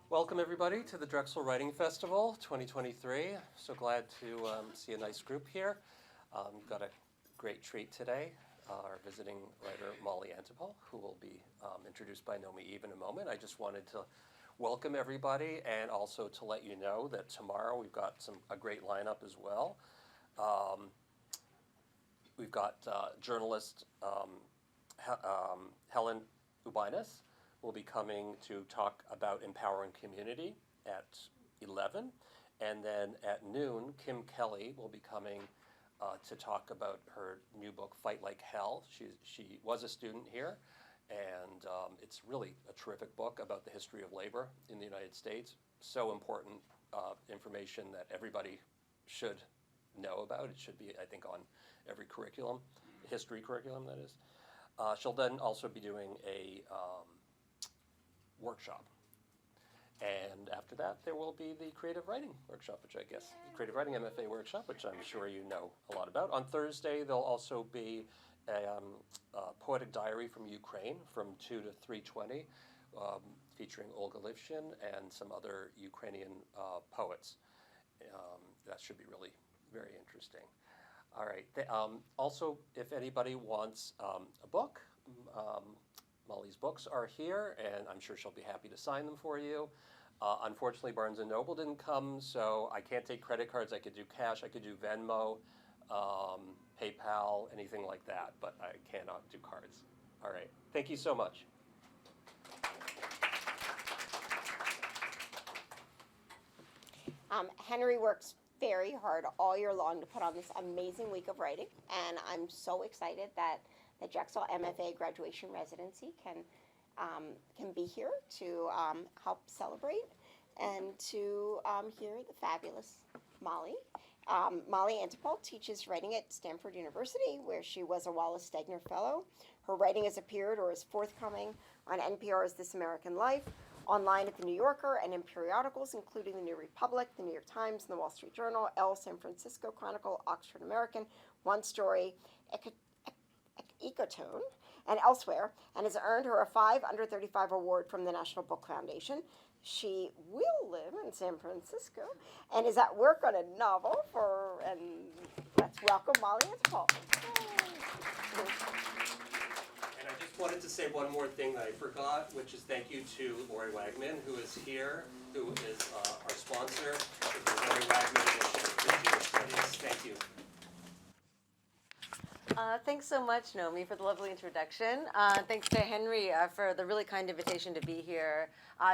Welcome everybody to the Drexel Writing Festival 2023. So glad to see a nice group here. Got a great treat today. Our visiting writer Molly Antepol, who will be introduced by Nomi in a moment. I just wanted to welcome everybody and also to let you know that tomorrow we've got a great lineup as well. We've got journalist Helen Ubinas will be coming to talk about empowering community at 11. And then at noon, Kim Kelly will be coming to talk about her new book, Fight Like Hell. She was a student here, and it's really a terrific book about the history of labor in the United States. So important information that everybody should know about. It should be, I think, on every curriculum, history curriculum, that is. She'll then also be doing a workshop. And after that, there will be the creative writing workshop, which I guess, the creative writing MFA workshop, which I'm sure you know a lot about. On Thursday, there'll also be a poetic diary from Ukraine from 2 to 3:20, featuring Olga Livshin and some other Ukrainian poets. That should be really very interesting. All right. Also, if anybody wants a book, Molly's books are here, and I'm sure she'll be happy to sign them for you. Unfortunately, Barnes & Noble didn't come, so I can't take credit cards. I could do cash, I could do Venmo, PayPal, anything like that, but I cannot do cards. All right, thank you so much. Henry works very hard all year long to put on this amazing week of writing, and I'm so excited that the Drexel MFA graduation residency can be here to help celebrate and to hear the fabulous Molly. Molly Antopol teaches writing at Stanford University, where she was a Wallace Stegner Fellow. Her writing has appeared or is forthcoming on NPR's This American Life, online at The New Yorker, and in periodicals including The New Republic, The New York Times, and The Wall Street Journal, Elle, San Francisco Chronicle, Oxford American, One Story, Ecotone, and elsewhere, and has earned her a 5 Under 35 award from the National Book Foundation. She will live in San Francisco and is at work on a novel and let's welcome Molly Antopol. And I just wanted to say one more thing that I forgot, which is thank you to Laurie Wagman, who is here, who is our sponsor of the Laurie Wagman edition of Jewish Studies. Thank you. Thanks so much, Nomi, for the lovely introduction. Thanks to Henry for the really kind invitation to be here.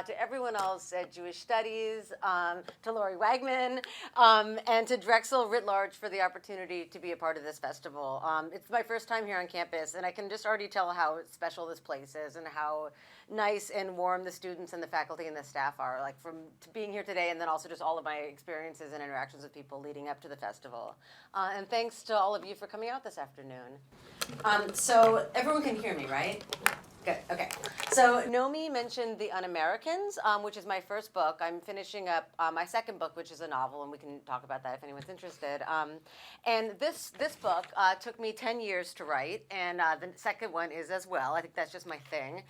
To everyone else at Jewish Studies, to Laurie Wagman, and to Drexel writ large for the opportunity to be a part of this festival. It's my first time here on campus, and I can just already tell how special this place is and how nice and warm the students and the faculty and the staff are, like from being here today, and then also just all of my experiences and interactions with people leading up to the festival. And thanks to all of you for coming out this afternoon. So everyone can hear me, right? Good, okay. So Nomi mentioned the UnAmericans, which is my first book. I'm finishing up my second book, which is a novel, and we can talk about that if anyone's interested. And this book took me 10 years to write, and the second one is as well. I think that's just my thing.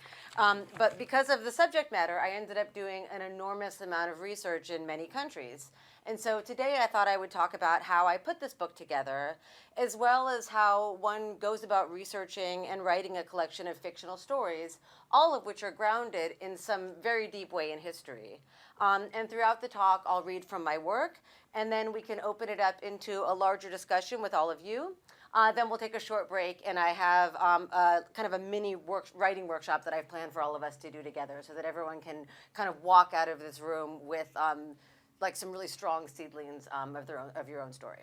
But because of the subject matter, I ended up doing an enormous amount of research in many countries. And so today I thought I would talk about how I put this book together, as well as how one goes about researching and writing a collection of fictional stories, all of which are grounded in some very deep way in history. And throughout the talk, I'll read from my work, and then we can open it up into a larger discussion with all of you. Then we'll take a short break, and I have kind of a mini writing workshop that I've planned for all of us to do together so that everyone can kind of walk out of this room with like some really strong seedlings of your own story.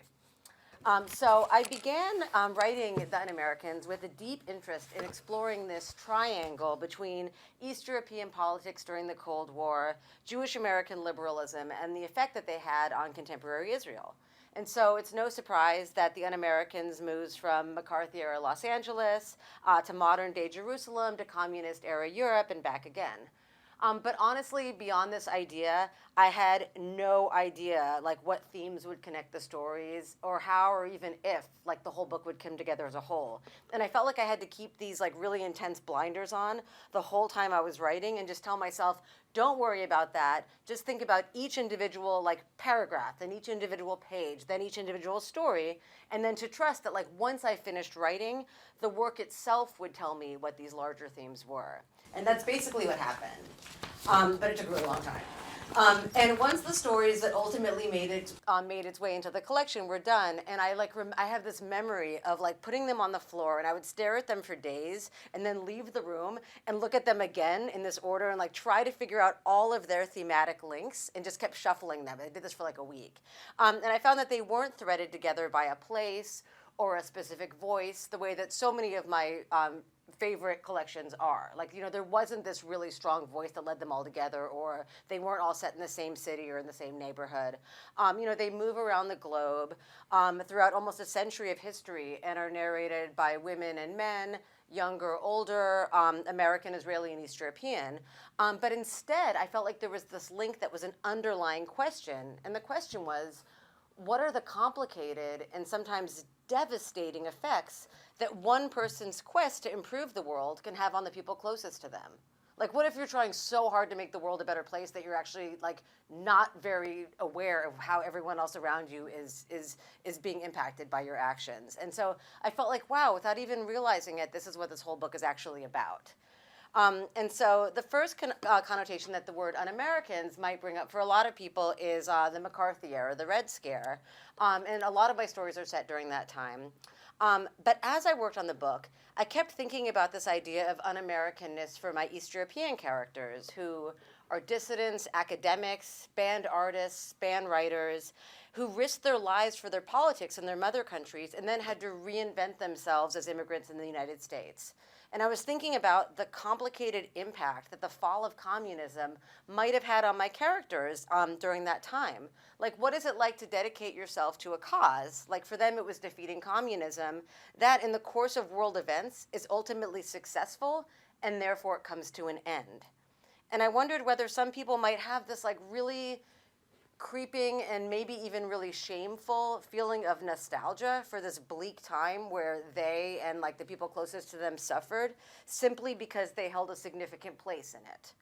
So I began writing The UnAmericans with a deep interest in exploring this triangle between East European politics during the Cold War, Jewish American liberalism, and the effect that they had on contemporary Israel. And so it's no surprise that The UnAmericans moves from McCarthy-era Los Angeles to modern-day Jerusalem to communist-era Europe and back again. But honestly, beyond this idea, I had no idea like what themes would connect the stories or how or even if like the whole book would come together as a whole. And I felt like I had to keep these like really intense blinders on the whole time I was writing and just tell myself, don't worry about that. Just think about each individual like paragraph, then each individual page, then each individual story, and then to trust that like once I finished writing, the work itself would tell me what these larger themes were. And that's basically what happened. But it took a really long time. And once the stories that ultimately made its way into the collection were done, and I have this memory of like putting them on the floor, and I would stare at them for days, and then leave the room and look at them again in this order, and like try to figure out all of their thematic links, and just kept shuffling them. I did this for like a week, and I found that they weren't threaded together by a place or a specific voice, the way that so many of my favorite collections are. Like, there wasn't this really strong voice that led them all together, or they weren't all set in the same city or in the same neighborhood. They move around the globe throughout almost a century of history and are narrated by women and men, younger, older, American, Israeli, and East European. But instead, I felt like there was this link that was an underlying question, and the question was, what are the complicated and sometimes devastating effects that one person's quest to improve the world can have on the people closest to them? Like, what if you're trying so hard to make the world a better place that you're actually like not very aware of how everyone else around you is being impacted by your actions? And so I felt like, wow, without even realizing it, this is what this whole book is actually about. And so the first connotation that the word un-Americans might bring up for a lot of people is the McCarthy era, the Red Scare. And a lot of my stories are set during that time. But as I worked on the book, I kept thinking about this idea of un-Americanness for my East European characters, who are dissidents, academics, band artists, band writers, who risked their lives for their politics in their mother countries and then had to reinvent themselves as immigrants in the United States. And I was thinking about the complicated impact that the fall of communism might have had on my characters during that time. Like, what is it like to dedicate yourself to a cause? Like, for them, it was defeating communism, that in the course of world events is ultimately successful, and therefore it comes to an end. And I wondered whether some people might have this like really creeping and maybe even really shameful feeling of nostalgia for this bleak time where they and like the people closest to them suffered simply because they held a significant place in it.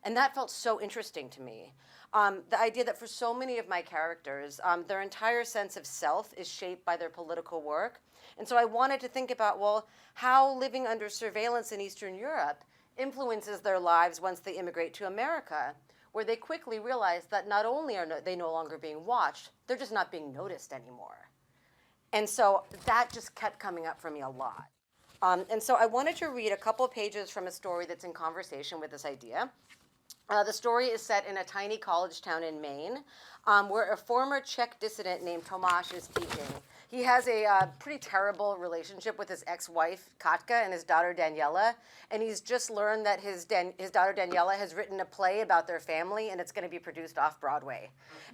And that felt so interesting to me. The idea that for so many of my characters, their entire sense of self is shaped by their political work. And so I wanted to think about, well, how living under surveillance in Eastern Europe influences their lives once they immigrate to America, where they quickly realize that not only are they no longer being watched, they're just not being noticed anymore. And so that just kept coming up for me a lot. And so I wanted to read a couple pages from a story that's in conversation with this idea. The story is set in a tiny college town in Maine, where a former Czech dissident named Tomáš is teaching. He has a pretty terrible relationship with his ex-wife, Katka, and his daughter, Daniela. And he's just learned that his daughter, Daniela, has written a play about their family, and it's going to be produced off-Broadway.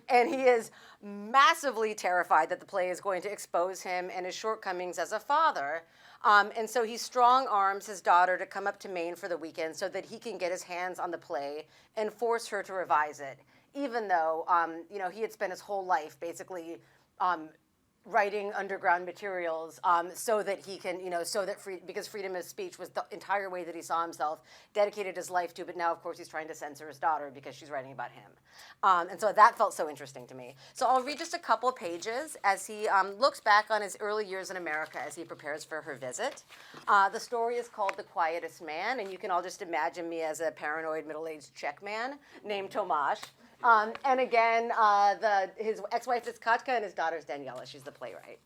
And he is massively terrified that the play is going to expose him and his shortcomings as a father. And so he strong-arms his daughter to come up to Maine for the weekend so that he can get his hands on the play and force her to revise it, even though he had spent his whole life basically writing underground materials so that he can, because freedom of speech was the entire way that he saw himself, dedicated his life to, but now, of course, he's trying to censor his daughter because she's writing about him. And so that felt so interesting to me. So I'll read just a couple pages as he looks back on his early years in America as he prepares for her visit. The story is called The Quietest Man, and you can all just imagine me as a paranoid middle-aged Czech man named Tomáš. And again, his ex-wife is Katka and his daughter's Daniela. She's the playwright.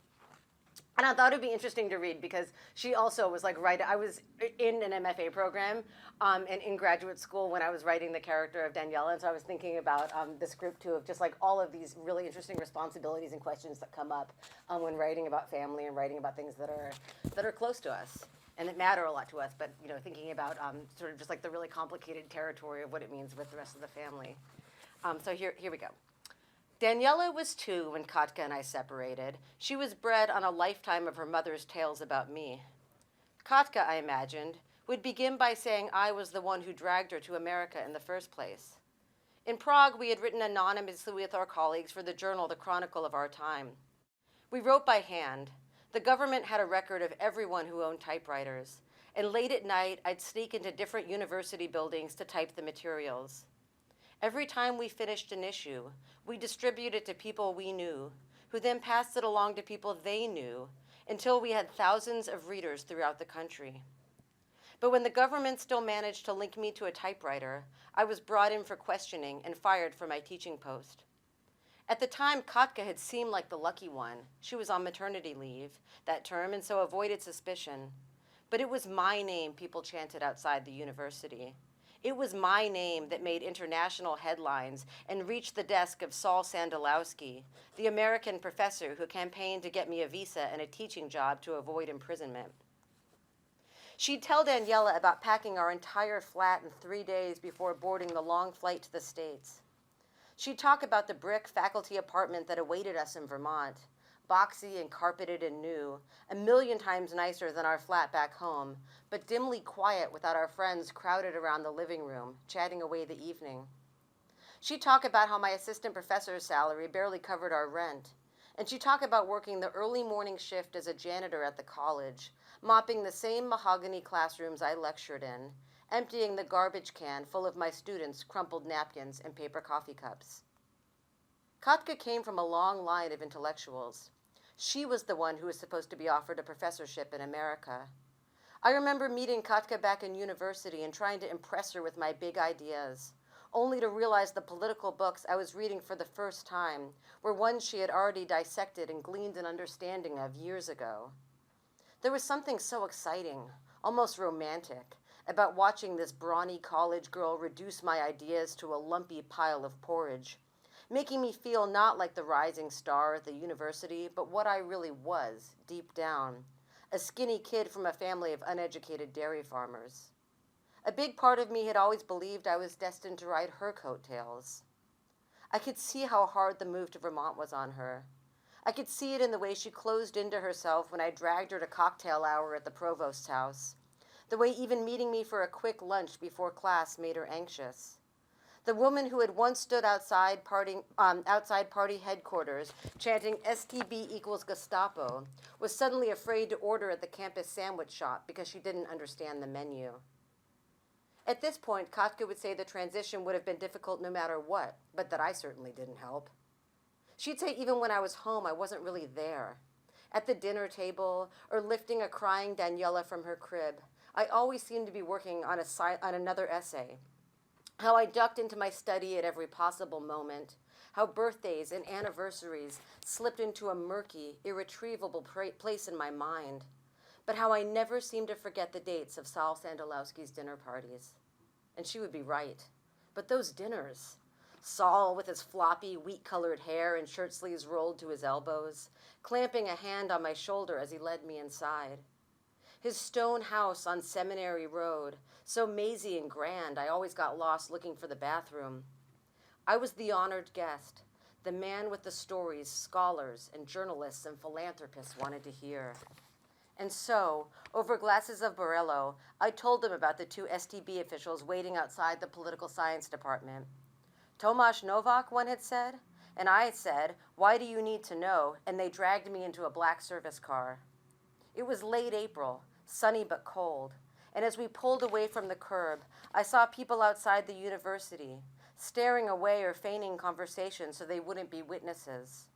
And I thought it would be interesting to read because she also was like, I was in an MFA program and in graduate school when I was writing the character of Daniela. And so I was thinking about this group too of just like all of these really interesting responsibilities and questions that come up when writing about family and writing about things that are close to us and that matter a lot to us. But thinking about sort of just like the really complicated territory of what it means with the rest of the family. So here we go. Daniela was 2 when Katka and I separated. She was bred on a lifetime of her mother's tales about me. Katka, I imagined, would begin by saying I was the one who dragged her to America in the first place. In Prague, we had written anonymously with our colleagues for the journal The Chronicle of Our Time. We wrote by hand. The government had a record of everyone who owned typewriters, and late at night, I'd sneak into different university buildings to type the materials. Every time we finished an issue, we distributed it to people we knew, who then passed it along to people they knew, until we had thousands of readers throughout the country. But when the government still managed to link me to a typewriter, I was brought in for questioning and fired from my teaching post. At the time, Katka had seemed like the lucky one. She was on maternity leave that term and so avoided suspicion. But it was my name people chanted outside the university. It was my name that made international headlines and reached the desk of Saul Sandalowski, the American professor who campaigned to get me a visa and a teaching job to avoid imprisonment. She'd tell Daniela about packing our entire flat in 3 days before boarding the long flight to the States. She'd talk about the brick faculty apartment that awaited us in Vermont, boxy and carpeted and new, 1,000,000 times nicer than our flat back home, but dimly quiet without our friends crowded around the living room, chatting away the evening. She'd talk about how my assistant professor's salary barely covered our rent, and she'd talk about working the early morning shift as a janitor at the college, mopping the same mahogany classrooms I lectured in, emptying the garbage can full of my students' crumpled napkins and paper coffee cups. Katka came from a long line of intellectuals. She was the one who was supposed to be offered a professorship in America. I remember meeting Katka back in university and trying to impress her with my big ideas, only to realize the political books I was reading for the first time were ones she had already dissected and gleaned an understanding of years ago. There was something so exciting, almost romantic, about watching this brawny college girl reduce my ideas to a lumpy pile of porridge, making me feel not like the rising star at the university, but what I really was, deep down, a skinny kid from a family of uneducated dairy farmers. A big part of me had always believed I was destined to ride her coattails. I could see how hard the move to Vermont was on her. I could see it in the way she closed into herself when I dragged her to cocktail hour at the provost's house, the way even meeting me for a quick lunch before class made her anxious. The woman who had once stood outside party headquarters chanting STB equals Gestapo was suddenly afraid to order at the campus sandwich shop because she didn't understand the menu. At this point, Katka would say the transition would have been difficult no matter what, but that I certainly didn't help. She'd say even when I was home, I wasn't really there. At the dinner table, or lifting a crying Daniela from her crib, I always seemed to be working on another essay. How I ducked into my study at every possible moment, how birthdays and anniversaries slipped into a murky, irretrievable place in my mind, but how I never seemed to forget the dates of Saul Sandalowski's dinner parties. And she would be right. But those dinners, Saul with his floppy, wheat-colored hair and shirt sleeves rolled to his elbows, clamping a hand on my shoulder as he led me inside. His stone house on Seminary Road, so mazy and grand I always got lost looking for the bathroom. I was the honored guest, the man with the stories scholars and journalists and philanthropists wanted to hear. And so, over glasses of Ribalow, I told them about the 2 STB officials waiting outside the political science department. Tomasz Novak, one had said, and I had said, "Why do you need to know?" And they dragged me into a black service car. It was late April, sunny but cold, and as we pulled away from the curb, I saw people outside the university, staring away or feigning conversation so they wouldn't be witnesses.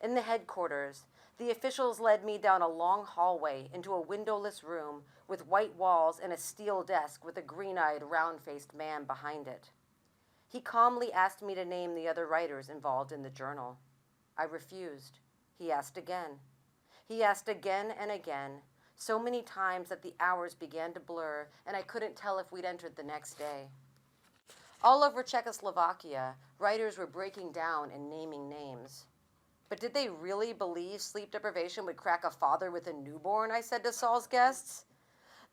In the headquarters, the officials led me down a long hallway into a windowless room with white walls and a steel desk with a green-eyed, round-faced man behind it. He calmly asked me to name the other writers involved in the journal. I refused. He asked again. He asked again and again, so many times that the hours began to blur and I couldn't tell if we'd entered the next day. All over Czechoslovakia, writers were breaking down and naming names. But did they really believe sleep deprivation would crack a father with a newborn, I said to Saul's guests?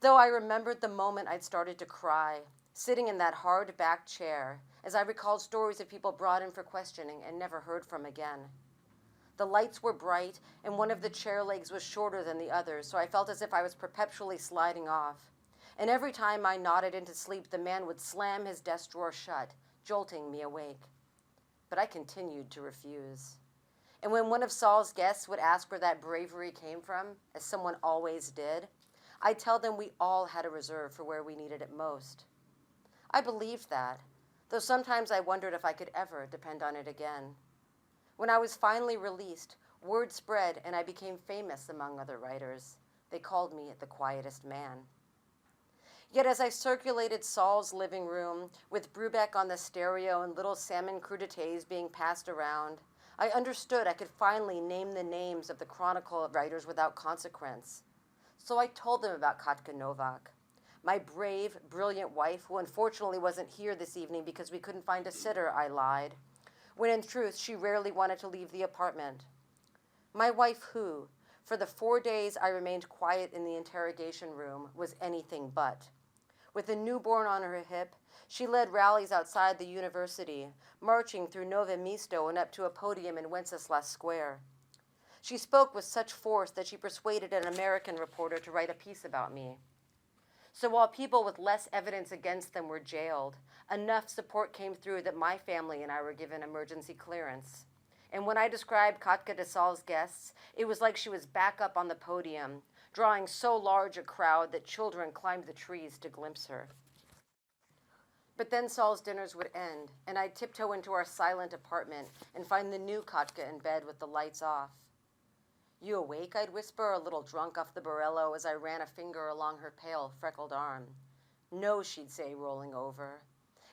Though I remembered the moment I'd started to cry, sitting in that hard-backed chair, as I recalled stories of people brought in for questioning and never heard from again. The lights were bright, and one of the chair legs was shorter than the others, so I felt as if I was perpetually sliding off. And every time I nodded into sleep, the man would slam his desk drawer shut, jolting me awake. But I continued to refuse. And when one of Saul's guests would ask where that bravery came from, as someone always did, I'd tell them we all had a reserve for where we needed it most. I believed that, though sometimes I wondered if I could ever depend on it again. When I was finally released, word spread and I became famous among other writers. They called me the quietest man. Yet as I circulated Saul's living room, with Brubeck on the stereo and little salmon crudités being passed around, I understood I could finally name the names of the Chronicle writers without consequence. So I told them about Katka Novak, my brave, brilliant wife, who unfortunately wasn't here this evening because we couldn't find a sitter, I lied, when in truth she rarely wanted to leave the apartment. My wife who, for the 4 days I remained quiet in the interrogation room, was anything but. With a newborn on her hip, she led rallies outside the university, marching through Nove Mesto and up to a podium in Wenceslas Square. She spoke with such force that she persuaded an American reporter to write a piece about me. So while people with less evidence against them were jailed, enough support came through that my family and I were given emergency clearance. And when I described Katka de Saul's guests, it was like she was back up on the podium, drawing so large a crowd that children climbed the trees to glimpse her. But then Saul's dinners would end, and I'd tiptoe into our silent apartment and find the new Katka in bed with the lights off. You awake? I'd whisper, a little drunk off the Borello as I ran a finger along her pale, freckled arm. No, she'd say, rolling over.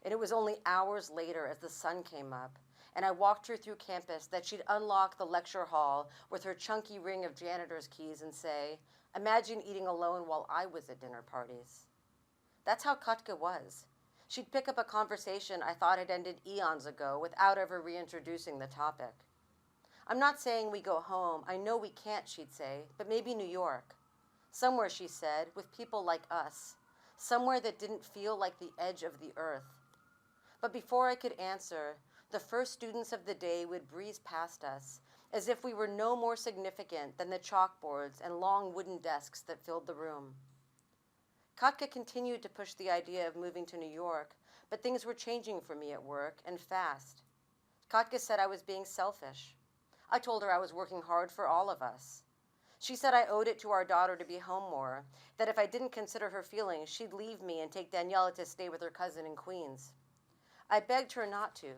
And it was only hours later, as the sun came up, and I walked her through campus, that she'd unlock the lecture hall with her chunky ring of janitor's keys and say, imagine eating alone while I was at dinner parties. That's how Katka was. She'd pick up a conversation I thought had ended eons ago without ever reintroducing the topic. I'm not saying we go home. I know we can't, she'd say, but maybe New York. Somewhere, she said, with people like us. Somewhere that didn't feel like the edge of the earth. But before I could answer, the first students of the day would breeze past us, as if we were no more significant than the chalkboards and long wooden desks that filled the room. Katka continued to push the idea of moving to New York, but things were changing for me at work, and fast. Katka said I was being selfish. I told her I was working hard for all of us. She said I owed it to our daughter to be home more, that if I didn't consider her feelings, she'd leave me and take Daniela to stay with her cousin in Queens. I begged her not to,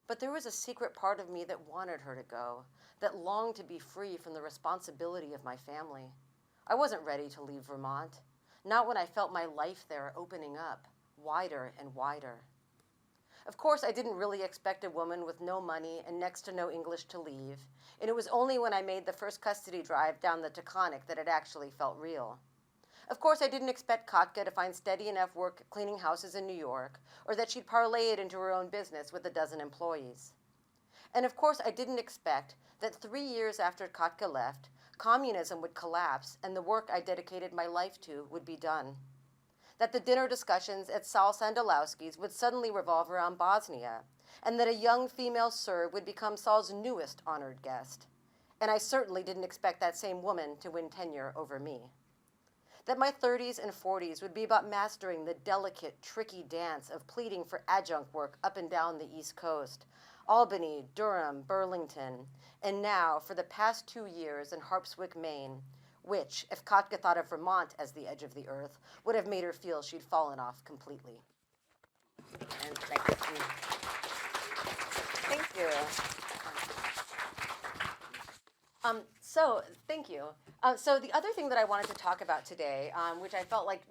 but there was a secret part of me that wanted her to go, that longed to be free from the responsibility of my family. I wasn't ready to leave Vermont. Not when I felt my life there opening up, wider and wider. Of course, I didn't really expect a woman with no money and next to no English to leave, and it was only when I made the first custody drive down the Taconic that it actually felt real. Of course, I didn't expect Katka to find steady enough work cleaning houses in New York, or that she'd parlay it into her own business with a dozen employees. And of course, I didn't expect that 3 years after Katka left, communism would collapse and the work I dedicated my life to would be done. That the dinner discussions at Sal Sandalowski's would suddenly revolve around Bosnia, and that a young female Serb would become Sal's newest honored guest. And I certainly didn't expect that same woman to win tenure over me. That my 30s and 40s would be about mastering the delicate, tricky dance of pleading for adjunct work up and down the East Coast, Albany, Durham, Burlington, and now, for the past 2 years, in Harpswick, Maine, which, if Katka thought of Vermont as the edge of the earth, would have made her feel she'd fallen off completely. And thank you. Thank you. Thank you. So the other thing that I wanted to talk about today, which I felt like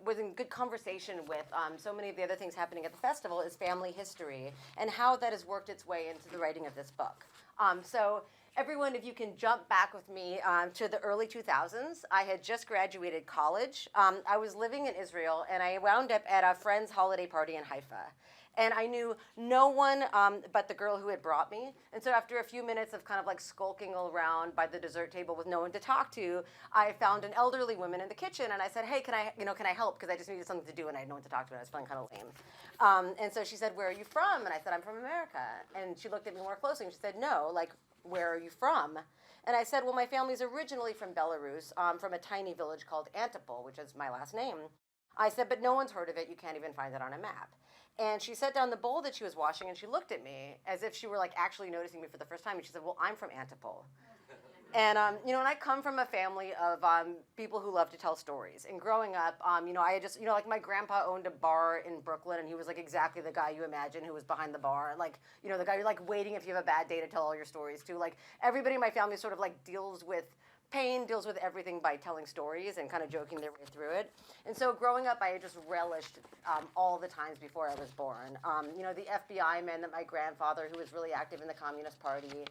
was in good conversation with so many of the other things happening at the festival, is family history and how that has worked its way into the writing of this book. So everyone, if you can jump back with me to the early 2000s, I had just graduated college. I was living in Israel, and I wound up at a friend's holiday party in Haifa. And I knew no one but the girl who had brought me. And so after a few minutes of kind of like skulking around by the dessert table with no one to talk to, I found an elderly woman in the kitchen, and I said, hey, can I help? Because I just needed something to do, and I had no one to talk to, and I was feeling kind of lame. And so she said, where are you from? And I said, I'm from America. And she looked at me more closely, and she said, no, like, where are you from? And I said, well, my family's originally from Belarus, from a tiny village called Antepol, which is my last name. I said, but no one's heard of it. You can't even find it on a map. And she set down the bowl that she was washing, and she looked at me as if she were like actually noticing me for the first time. And she said, well, I'm from Antopol. And and I come from a family of people who love to tell stories. And growing up, I just, like my grandpa owned a bar in Brooklyn, and he was like exactly the guy you imagine who was behind the bar, like the guy you're like waiting if you have a bad day to tell all your stories to. Like everybody in my family sort of like deals with pain, deals with everything by telling stories and kind of joking their way through it. And so growing up, I just relished all the times before I was born. The FBI men that my grandfather, who was really active in the Communist Party,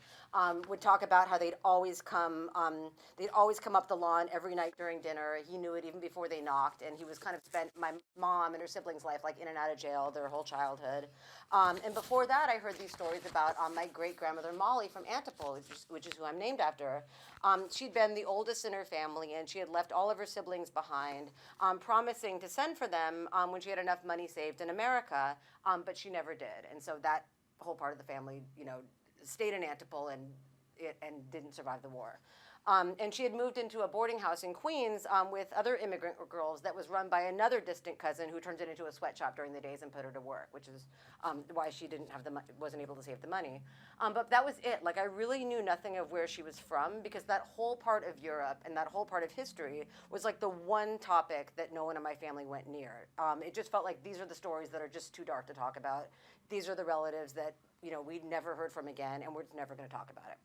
would talk about how they'd always come up the lawn every night during dinner. He knew it even before they knocked, and he was kind of spent my mom and her siblings' life like in and out of jail their whole childhood. And before that, I heard these stories about my great-grandmother Molly from Antepol, which is who I'm named after. She'd been the oldest in her family, and she had left all of her siblings behind, promising to send for them when she had enough money saved in America, but she never did. And so that whole part of the family, stayed in Antopol and didn't survive the war. And she had moved into a boarding house in Queens with other immigrant girls that was run by another distant cousin who turned it into a sweatshop during the days and put her to work, which is why she wasn't able to save the money. But that was it. Like I really knew nothing of where she was from because that whole part of Europe and that whole part of history was like the one topic that no one in my family went near. It just felt like these are the stories that are just too dark to talk about. These are the relatives that we'd never heard from again, and we're just never going to talk about it.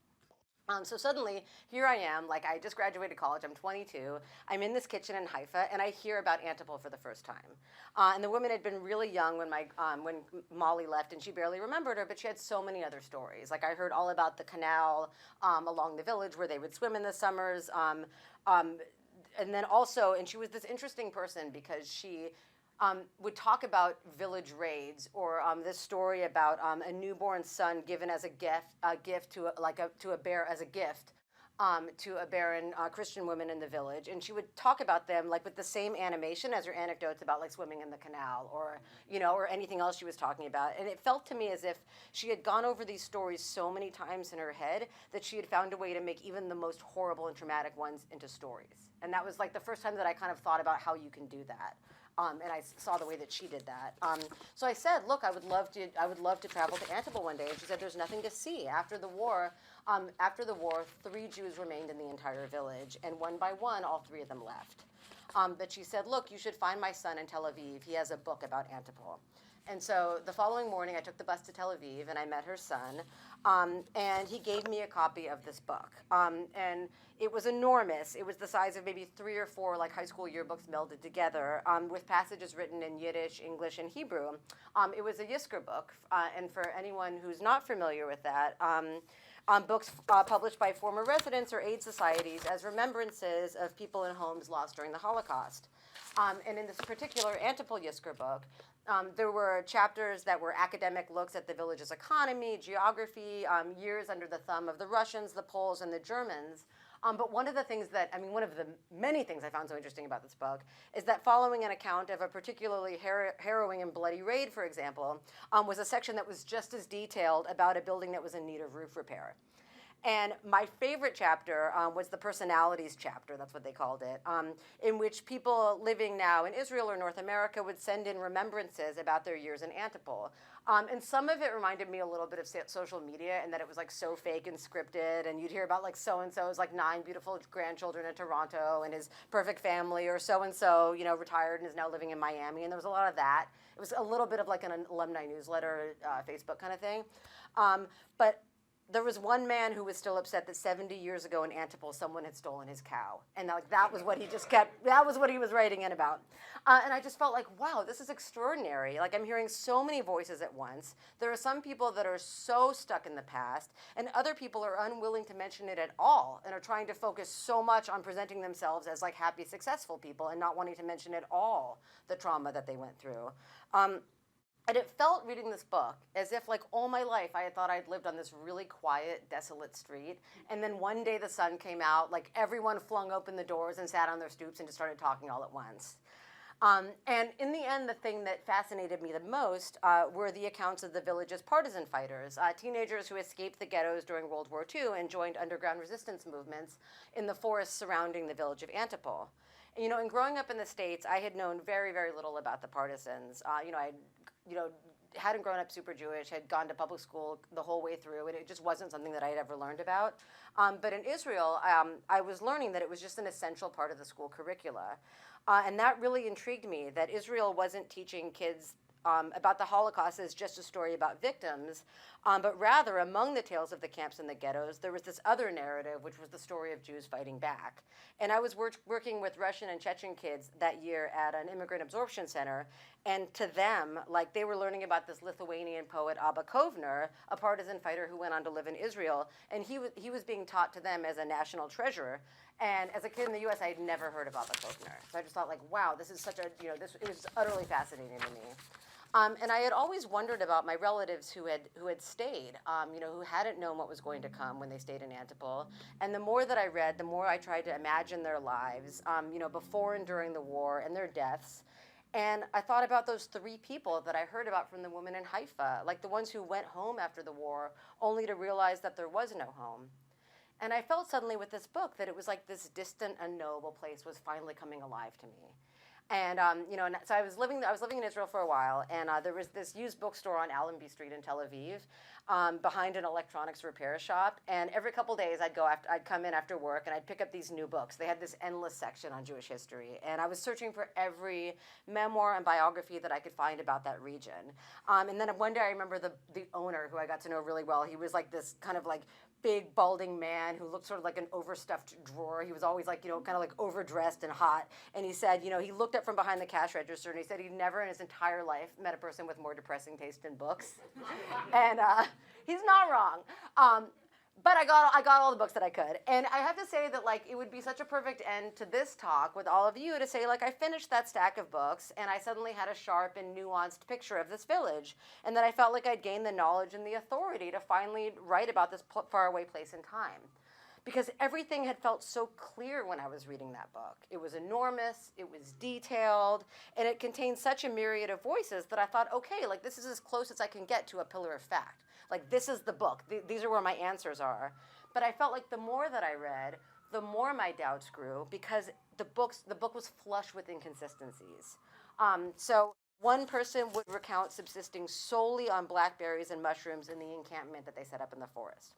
So suddenly, here I am, like I just graduated college, I'm 22, I'm in this kitchen in Haifa, and I hear about Antopol for the first time. And the woman had been really young when when Molly left, and she barely remembered her, but she had so many other stories. Like I heard all about the canal along the village where they would swim in the summers, and then also, and she was this interesting person because she would talk about village raids or this story about a newborn son given as a gift to a barren Christian woman in the village, and she would talk about them like with the same animation as her anecdotes about like swimming in the canal or or anything else she was talking about. And it felt to me as if she had gone over these stories so many times in her head that she had found a way to make even the most horrible and traumatic ones into stories. And that was like the first time that I kind of thought about how you can do that. And I saw the way that she did that. So I said, look, I would love to travel to Antepol one day. And she said, there's nothing to see. After the war, 3 Jews remained in the entire village, and one by one, all 3 of them left. But she said, look, you should find my son in Tel Aviv. He has a book about Antepol. And so the following morning, I took the bus to Tel Aviv, and I met her son, and he gave me a copy of this book. And it was enormous. It was the size of maybe 3 or 4 like high school yearbooks melded together, with passages written in Yiddish, English, and Hebrew. It was a Yizkor book, and for anyone who's not familiar with that, books published by former residents or aid societies as remembrances of people in homes lost during the Holocaust. And in this particular Antopol Yizkor book, there were chapters that were academic looks at the village's economy, geography, years under the thumb of the Russians, the Poles, and the Germans. But one of the many things I found so interesting about this book is that following an account of a particularly harrowing and bloody raid, for example, was a section that was just as detailed about a building that was in need of roof repair. And my favorite chapter was the personalities chapter, that's what they called it, in which people living now in Israel or North America would send in remembrances about their years in Antepol. And some of it reminded me a little bit of social media, and that it was like so fake and scripted, and you'd hear about like so-and-so's like 9 beautiful grandchildren in Toronto and his perfect family, or so-and-so, retired and is now living in Miami, and there was a lot of that. It was a little bit of like an alumni newsletter, Facebook kind of thing. But there was one man who was still upset that 70 years ago in Antepol, someone had stolen his cow. And that was what he was writing in about. And I just felt like, wow, this is extraordinary. Like I'm hearing so many voices at once. There are some people that are so stuck in the past, and other people are unwilling to mention it at all and are trying to focus so much on presenting themselves as like happy, successful people and not wanting to mention at all the trauma that they went through. And it felt, reading this book, as if like all my life I had thought I'd lived on this really quiet, desolate street, and then one day the sun came out, like everyone flung open the doors and sat on their stoops and just started talking all at once. And in the end, the thing that fascinated me the most were the accounts of the village's partisan fighters, teenagers who escaped the ghettos during World War II and joined underground resistance movements in the forests surrounding the village of Antepol. And growing up in the States, I had known very, very little about the partisans. hadn't grown up super Jewish, had gone to public school the whole way through, and it just wasn't something that I had ever learned about. But in Israel, I was learning that it was just an essential part of the school curricula. And that really intrigued me, that Israel wasn't teaching kids about the Holocaust as just a story about victims, but rather among the tales of the camps and the ghettos, there was this other narrative, which was the story of Jews fighting back. And I was working with Russian and Chechen kids that year at an immigrant absorption center, and to them, like, they were learning about this Lithuanian poet Abba Kovner, a partisan fighter who went on to live in Israel, and he was being taught to them as a national treasure. And as a kid in the U.S., I had never heard of Abba Kovner. So I just thought, like, wow, this is such a, it was utterly fascinating to me. And I had always wondered about my relatives who had stayed, who hadn't known what was going to come when they stayed in Antepol. And the more that I read, the more I tried to imagine their lives, before and during the war and their deaths. And I thought about those 3 people that I heard about from the woman in Haifa, like the ones who went home after the war, only to realize that there was no home. And I felt suddenly with this book that it was like this distant, unknowable place was finally coming alive to me. And and so I was living in Israel for a while, and there was this used bookstore on Allenby Street in Tel Aviv, behind an electronics repair shop. And every couple days, I'd come in after work, and I'd pick up these new books. They had this endless section on Jewish history, and I was searching for every memoir and biography that I could find about that region. And then one day, I remember the owner, who I got to know really well. He was like this kind of like big balding man who looked sort of like an overstuffed drawer. He was always like, kind of like overdressed and hot. And he said, he looked up from behind the cash register and he said he'd never in his entire life met a person with more depressing taste in books. And he's not wrong. But I got all the books that I could. And I have to say that, like, it would be such a perfect end to this talk with all of you to say, like, I finished that stack of books and I suddenly had a sharp and nuanced picture of this village, and that I felt like I'd gained the knowledge and the authority to finally write about this faraway place in time. Because everything had felt so clear when I was reading that book. It was enormous, it was detailed, and it contained such a myriad of voices that I thought, okay, like, this is as close as I can get to a pillar of fact. Like, this is the book. These are where my answers are. But I felt like the more that I read, the more my doubts grew, because the book was flush with inconsistencies. So one person would recount subsisting solely on blackberries and mushrooms in the encampment that they set up in the forest.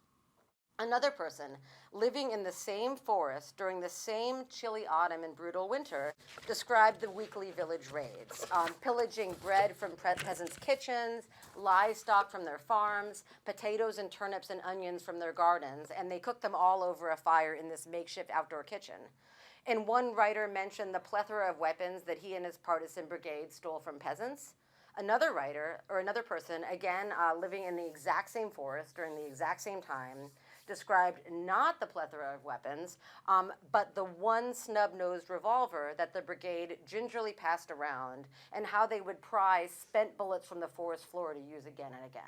Another person, living in the same forest during the same chilly autumn and brutal winter, described the weekly village raids, pillaging bread from peasants' kitchens, livestock from their farms, potatoes and turnips and onions from their gardens, and they cooked them all over a fire in this makeshift outdoor kitchen. And one writer mentioned the plethora of weapons that he and his partisan brigade stole from peasants. Another person, again living in the exact same forest during the exact same time, described not the plethora of weapons, but the one snub-nosed revolver that the brigade gingerly passed around, and how they would pry spent bullets from the forest floor to use again and again.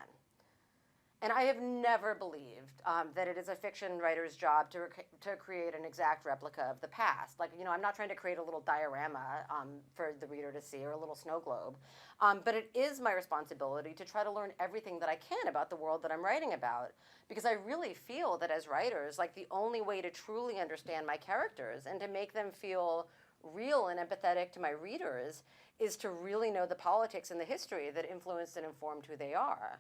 And I have never believed that it is a fiction writer's job to create an exact replica of the past. Like, I'm not trying to create a little diorama for the reader to see, or a little snow globe. But it is my responsibility to try to learn everything that I can about the world that I'm writing about. Because I really feel that as writers, like, the only way to truly understand my characters and to make them feel real and empathetic to my readers is to really know the politics and the history that influenced and informed who they are.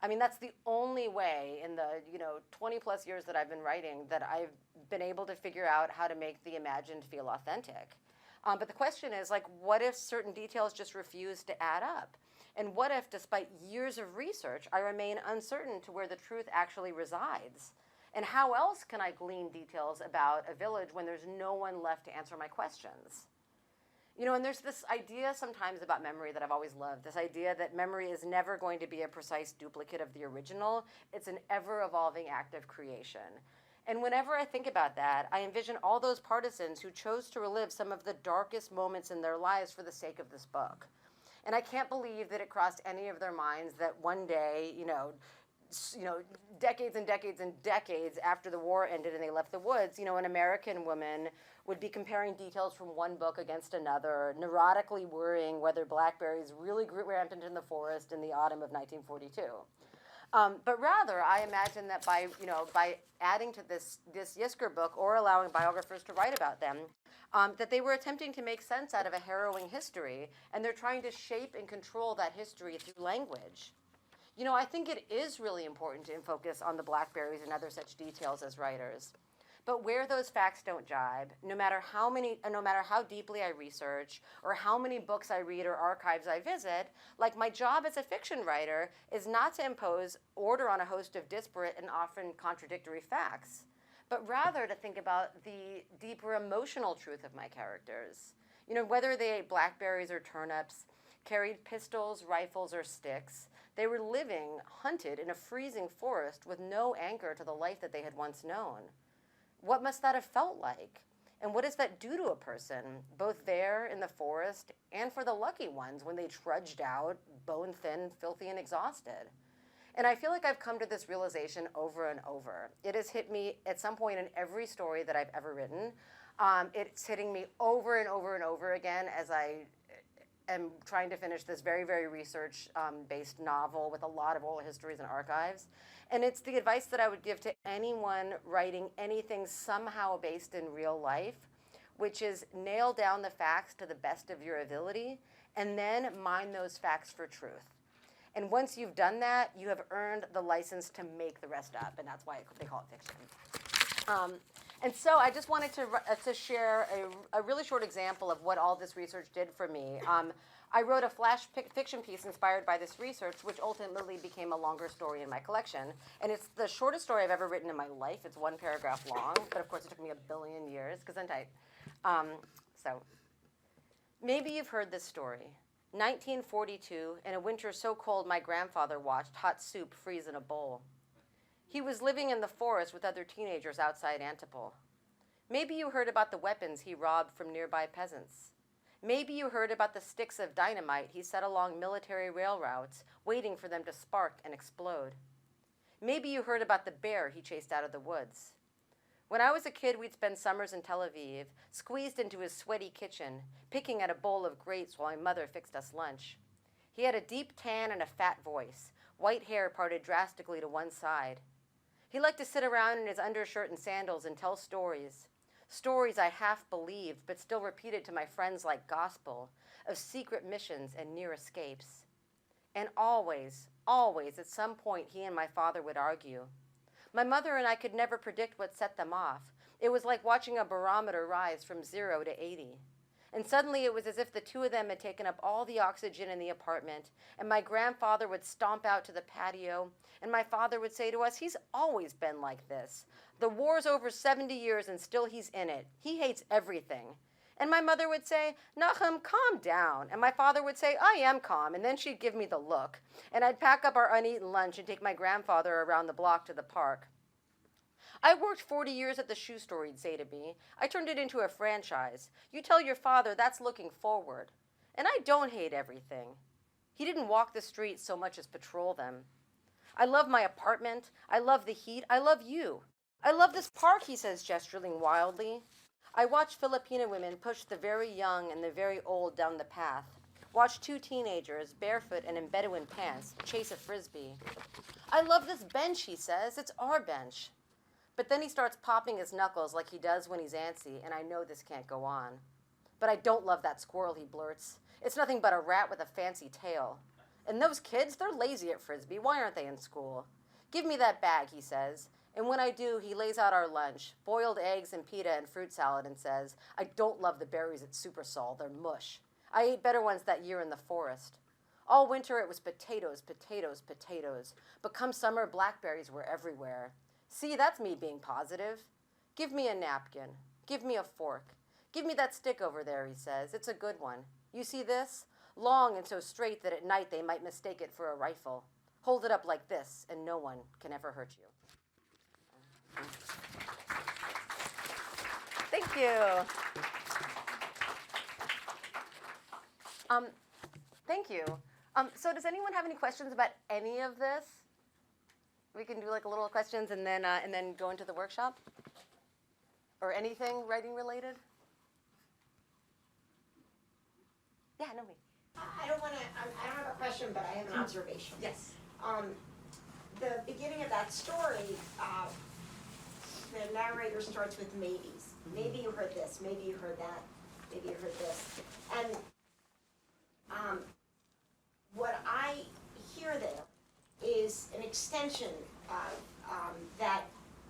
I mean, that's the only way in the 20 plus years that I've been writing that I've been able to figure out how to make the imagined feel authentic. But the question is, like, what if certain details just refuse to add up? And what if, despite years of research, I remain uncertain to where the truth actually resides? And how else can I glean details about a village when there's no one left to answer my questions? And there's this idea sometimes about memory that I've always loved, this idea that memory is never going to be a precise duplicate of the original. It's an ever-evolving act of creation. And whenever I think about that, I envision all those partisans who chose to relive some of the darkest moments in their lives for the sake of this book. And I can't believe that it crossed any of their minds that one day, decades and decades and decades after the war ended and they left the woods, an American woman would be comparing details from one book against another, neurotically worrying whether blackberries really grew rampant in the forest in the autumn of 1942. But rather, I imagine that by adding to this Yisker book or allowing biographers to write about them, that they were attempting to make sense out of a harrowing history, and they're trying to shape and control that history through language. You know, I think it is really important to focus on the blackberries and other such details as writers. But where those facts don't jibe, no matter how deeply I research, or how many books I read or archives I visit, like my job as a fiction writer is not to impose order on a host of disparate and often contradictory facts, but rather to think about the deeper emotional truth of my characters. You know, whether they ate blackberries or turnips, carried pistols, rifles, or sticks, they were living, hunted in a freezing forest with no anchor to the life that they had once known. What must that have felt like? And what does that do to a person, both there in the forest and for the lucky ones when they trudged out, bone-thin, filthy, and exhausted? And I feel like I've come to this realization over and over. It has hit me at some point in every story that I've ever written. It's hitting me over and over and over again as I am trying to finish this very, very research-based novel with a lot of oral histories and archives. And it's the advice that I would give to anyone writing anything somehow based in real life, which is nail down the facts to the best of your ability, and then mine those facts for truth. And once you've done that, you have earned the license to make the rest up, and that's why they call it fiction. And so I just wanted to share a really short example of what all this research did for me. I wrote a flash fiction piece inspired by this research, which ultimately became a longer story in my collection. And it's the shortest story I've ever written in my life. It's 1 paragraph long, but of course it took me 1 billion years, because I'm tight. So maybe you've heard this story. 1942, in a winter so cold my grandfather watched hot soup freeze in a bowl. He was living in the forest with other teenagers outside Antepol. Maybe you heard about the weapons he robbed from nearby peasants. Maybe you heard about the sticks of dynamite he set along military rail routes, waiting for them to spark and explode. Maybe you heard about the bear he chased out of the woods. When I was a kid, we'd spend summers in Tel Aviv, squeezed into his sweaty kitchen, picking at a bowl of grapes while my mother fixed us lunch. He had a deep tan and a fat voice, white hair parted drastically to one side. He liked to sit around in his undershirt and sandals and tell stories. Stories I half believed, but still repeated to my friends like gospel, of secret missions and near escapes. And always, always, at some point, he and my father would argue. My mother and I could never predict what set them off. It was like watching a barometer rise from 0 to 80. And suddenly it was as if the two of them had taken up all the oxygen in the apartment, and my grandfather would stomp out to the patio, and my father would say to us, "He's always been like this. The war's over 70 years and still he's in it. He hates everything." And my mother would say, "Nachum, calm down." And my father would say, "I am calm." And then she'd give me the look. And I'd pack up our uneaten lunch and take my grandfather around the block to the park. "I worked 40 years at the shoe store," he'd say to me. "I turned it into a franchise. You tell your father that's looking forward. And I don't hate everything." He didn't walk the streets so much as patrol them. "I love my apartment. I love the heat. I love you. I love this park," he says, gesturing wildly. I watch Filipino women push the very young and the very old down the path. Watch 2 teenagers, barefoot and in Bedouin pants, chase a frisbee. "I love this bench," he says. "It's our bench." But then he starts popping his knuckles like he does when he's antsy, and I know this can't go on. "But I don't love that squirrel," he blurts. "It's nothing but a rat with a fancy tail. And those kids, they're lazy at frisbee. Why aren't they in school? Give me that bag," he says. And when I do, he lays out our lunch, boiled eggs and pita and fruit salad, and says, "I don't love the berries at Supersol. They're mush. I ate better ones that year in the forest. All winter it was potatoes, potatoes, potatoes. But come summer, blackberries were everywhere. See, that's me being positive. Give me a napkin. Give me a fork. Give me that stick over there," he says. "It's a good one. You see this? Long and so straight that at night they might mistake it for a rifle. Hold it up like this, and no one can ever hurt you." Thank you. Thank you. So does anyone have any questions about any of this? We can do like a little questions and then go into the workshop? Or anything writing related? Yeah, Nomi. I don't have a question, but I have an observation. Yes. The beginning of that story, the narrator starts with maybes. maybe you heard this, maybe you heard that, maybe you heard this. And what I hear there is an extension of that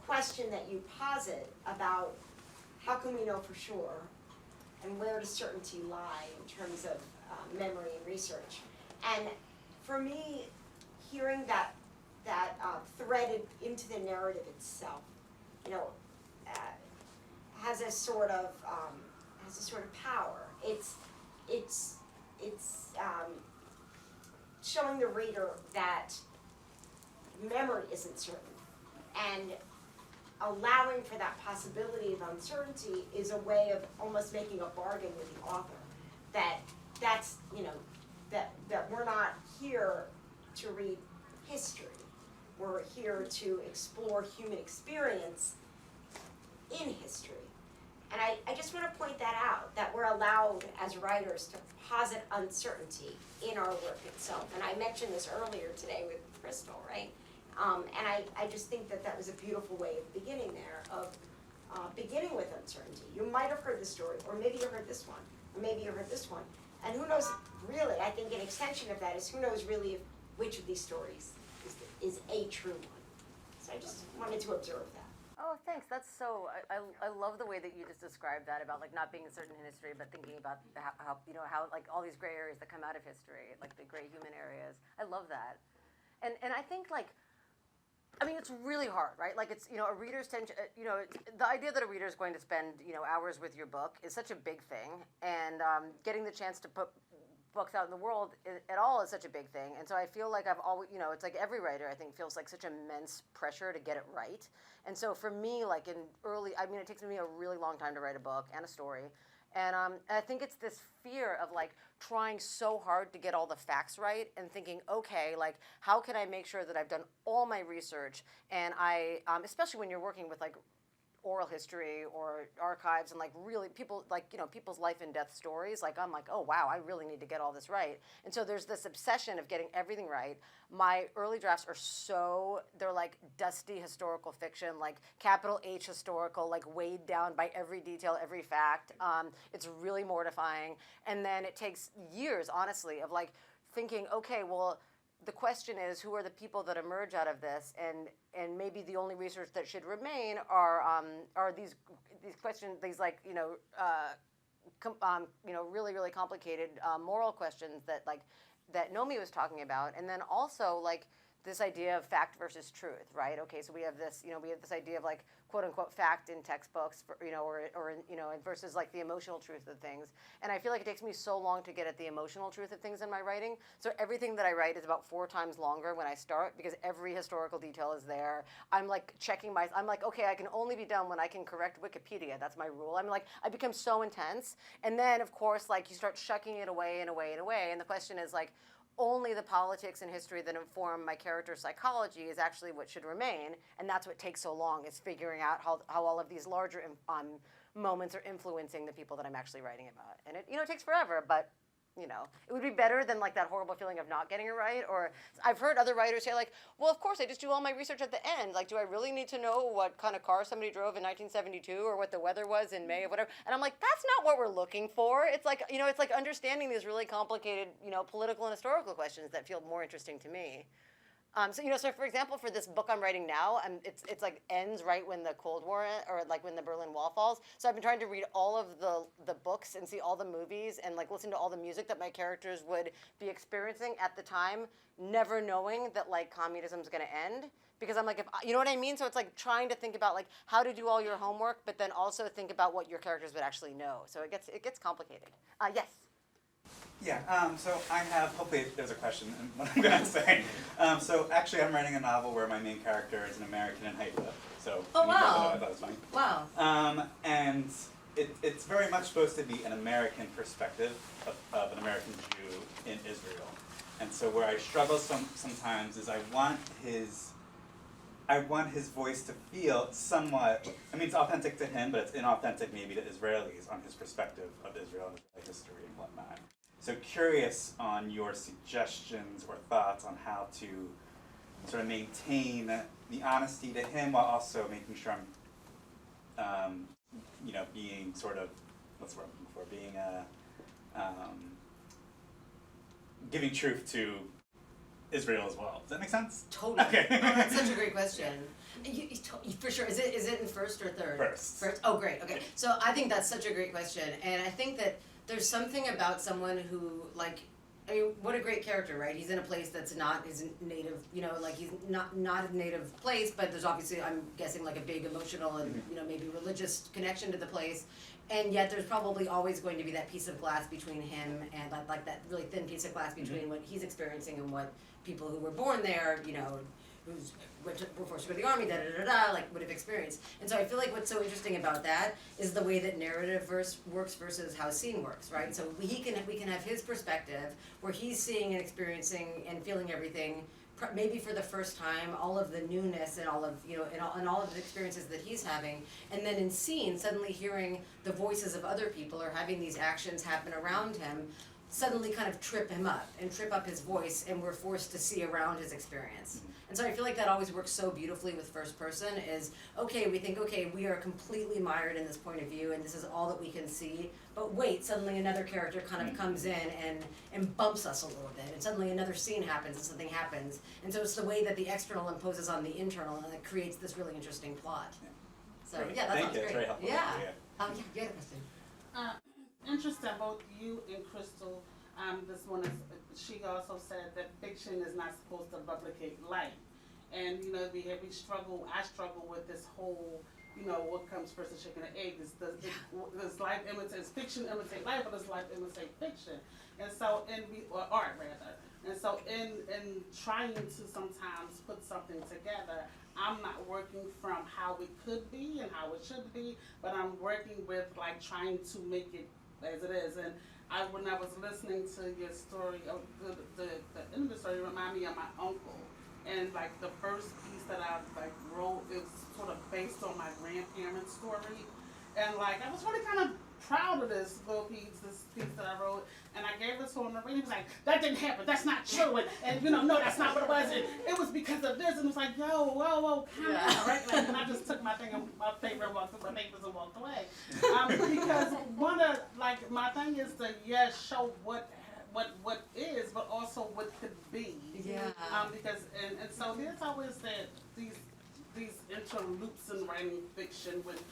question that you posit about how can we know for sure, and where does certainty lie in terms of memory and research. And for me, hearing that threaded into the narrative itself, you know, has a sort of power. It's showing the reader that memory isn't certain, and allowing for that possibility of uncertainty is a way of almost making a bargain with the author. That's you know, that we're not here to read history. We're here to explore human experience in history. And I just want to point that out, that we're allowed as writers to posit uncertainty in our work itself. And I mentioned this earlier today with Crystal, right? And I just think that was a beautiful way of beginning there, of beginning with uncertainty. You might have heard the story, or maybe you heard this one, or maybe you heard this one. And who knows, really, I think an extension of that is who knows really which of these stories is a true one. So I just wanted to observe that. Oh, thanks. That's so. I love the way that you just described that about like not being certain in history, but thinking about how you know how like all these gray areas that come out of history, like the gray human areas. I love that, and I think like. I mean, it's really hard, right? Like, it's, you know, a reader's you know, the idea that a reader is going to spend, you know, hours with your book is such a big thing, and getting the chance to put books out in the world at all is such a big thing. And so I feel like I've always, you know, it's like every writer, I think, feels like such immense pressure to get it right. And so for me, like in early, I mean, it takes me a really long time to write a book and a story. And I think it's this fear of like trying so hard to get all the facts right and thinking, okay, like how can I make sure that I've done all my research, and I, especially when you're working with like oral history or archives and like really people like, you know, people's life and death stories, like I'm like, oh wow, I really need to get all this right. And so there's this obsession of getting everything right. My early drafts are so, they're like dusty historical fiction, like capital H historical, like weighed down by every detail, every fact. It's really mortifying. And then it takes years, honestly, of like thinking, okay, well, the question is, who are the people that emerge out of this, and maybe the only research that should remain are these questions, these like you know really complicated moral questions that Nomi was talking about, and then also like this idea of fact versus truth, right? Okay, so we have this idea of like quote unquote fact in textbooks, or versus like the emotional truth of things. And I feel like it takes me so long to get at the emotional truth of things in my writing. So everything that I write is about 4 times longer when I start, because every historical detail is there. I'm like I'm like, okay, I can only be done when I can correct Wikipedia. That's my rule. I'm like, I become so intense. And then of course, like you start shucking it away and away and away. And the question is like, only the politics and history that inform my character's psychology is actually what should remain, and that's what takes so long, is figuring out how all of these larger moments are influencing the people that I'm actually writing about. And it, you know, it takes forever, but you know, it would be better than like that horrible feeling of not getting it right. Or I've heard other writers say like, well, of course I just do all my research at the end. Like, do I really need to know what kind of car somebody drove in 1972 or what the weather was in May or whatever? And I'm like, that's not what we're looking for. It's like, you know, it's like understanding these really complicated, you know, political and historical questions that feel more interesting to me. So for example, for this book I'm writing now, it's like ends right when the Cold War, or like when the Berlin Wall falls. So I've been trying to read all of the books and see all the movies and like listen to all the music that my characters would be experiencing at the time, never knowing that like communism's gonna end. Because I'm like, you know what I mean? So it's like trying to think about like how to do all your homework, but then also think about what your characters would actually know. So it gets complicated. Yes. Yeah, so I have, hopefully there's a question in what I'm going to say. So actually I'm writing a novel where my main character is an American in Haifa. So oh, wow. I thought it was funny. Wow. And it's very much supposed to be an American perspective of an American Jew in Israel. And so where I struggle sometimes is I want his voice to feel somewhat, I mean, it's authentic to him, but it's inauthentic maybe to Israelis on his perspective of Israel and history and whatnot. So curious on your suggestions or thoughts on how to sort of maintain the honesty to him while also making sure I'm being sort of, what's the word I'm looking for, being giving truth to Israel as well. Does that make sense? Totally. Okay. Oh, that's such a great question. For sure. Is it in first or third? First. First. Oh, great. Okay. So I think that's such a great question, and I think that there's something about someone who, like, I mean, what a great character, right? He's in a place that's not his native, like he's not a native place, but there's obviously, I'm guessing, like a big emotional and maybe religious connection to the place, and yet there's probably always going to be that piece of glass between him and like that really thin piece of glass between what he's experiencing and what people who were born there, who's were forced to go to the army, like would have experienced. And so I feel like what's so interesting about that is the way that narrative works versus how scene works, right? So we can have his perspective where he's seeing and experiencing and feeling everything, maybe for the first time, all of the newness and all of and all of the experiences that he's having, and then in scene, suddenly hearing the voices of other people or having these actions happen around him, suddenly kind of trip him up and trip up his voice, and we're forced to see around his experience. And so I feel like that always works so beautifully with first person is, we think, we are completely mired in this point of view and this is all that we can see, but wait, suddenly another character kind of comes in and bumps us a little bit, and suddenly another scene happens and something happens. And so it's the way that the external imposes on the internal, and it creates this really interesting plot. So Great. yeah, that Thank sounds you. great. That's very helpful. Yeah. Yeah. You had a question. Interesting, both you and Crystal. This one is. She also said that fiction is not supposed to replicate life, and we struggle. I struggle with this whole. What comes first, the chicken and egg? Does life imitate fiction imitate life, or does life imitate fiction? And so, or art rather. And so, in trying to sometimes put something together, I'm not working from how it could be and how it should be, but I'm working with like trying to make it as it is. And when I was listening to your story, the end of the story reminded me of my uncle. And like the first piece that I wrote is sort of based on my grandparents' story. And like I was really kind of proud of this piece that I wrote. And I gave this to him, and he was like, "That didn't happen. That's not true." And no, that's not what it was. And it was because of this. And it was like, "Yo, whoa, calm down, right?" And I just took my thing and my paper and walked my papers and walked away. Because my thing is to show what is, but also what could be. Yeah. Because and so there's always these interloops in writing fiction with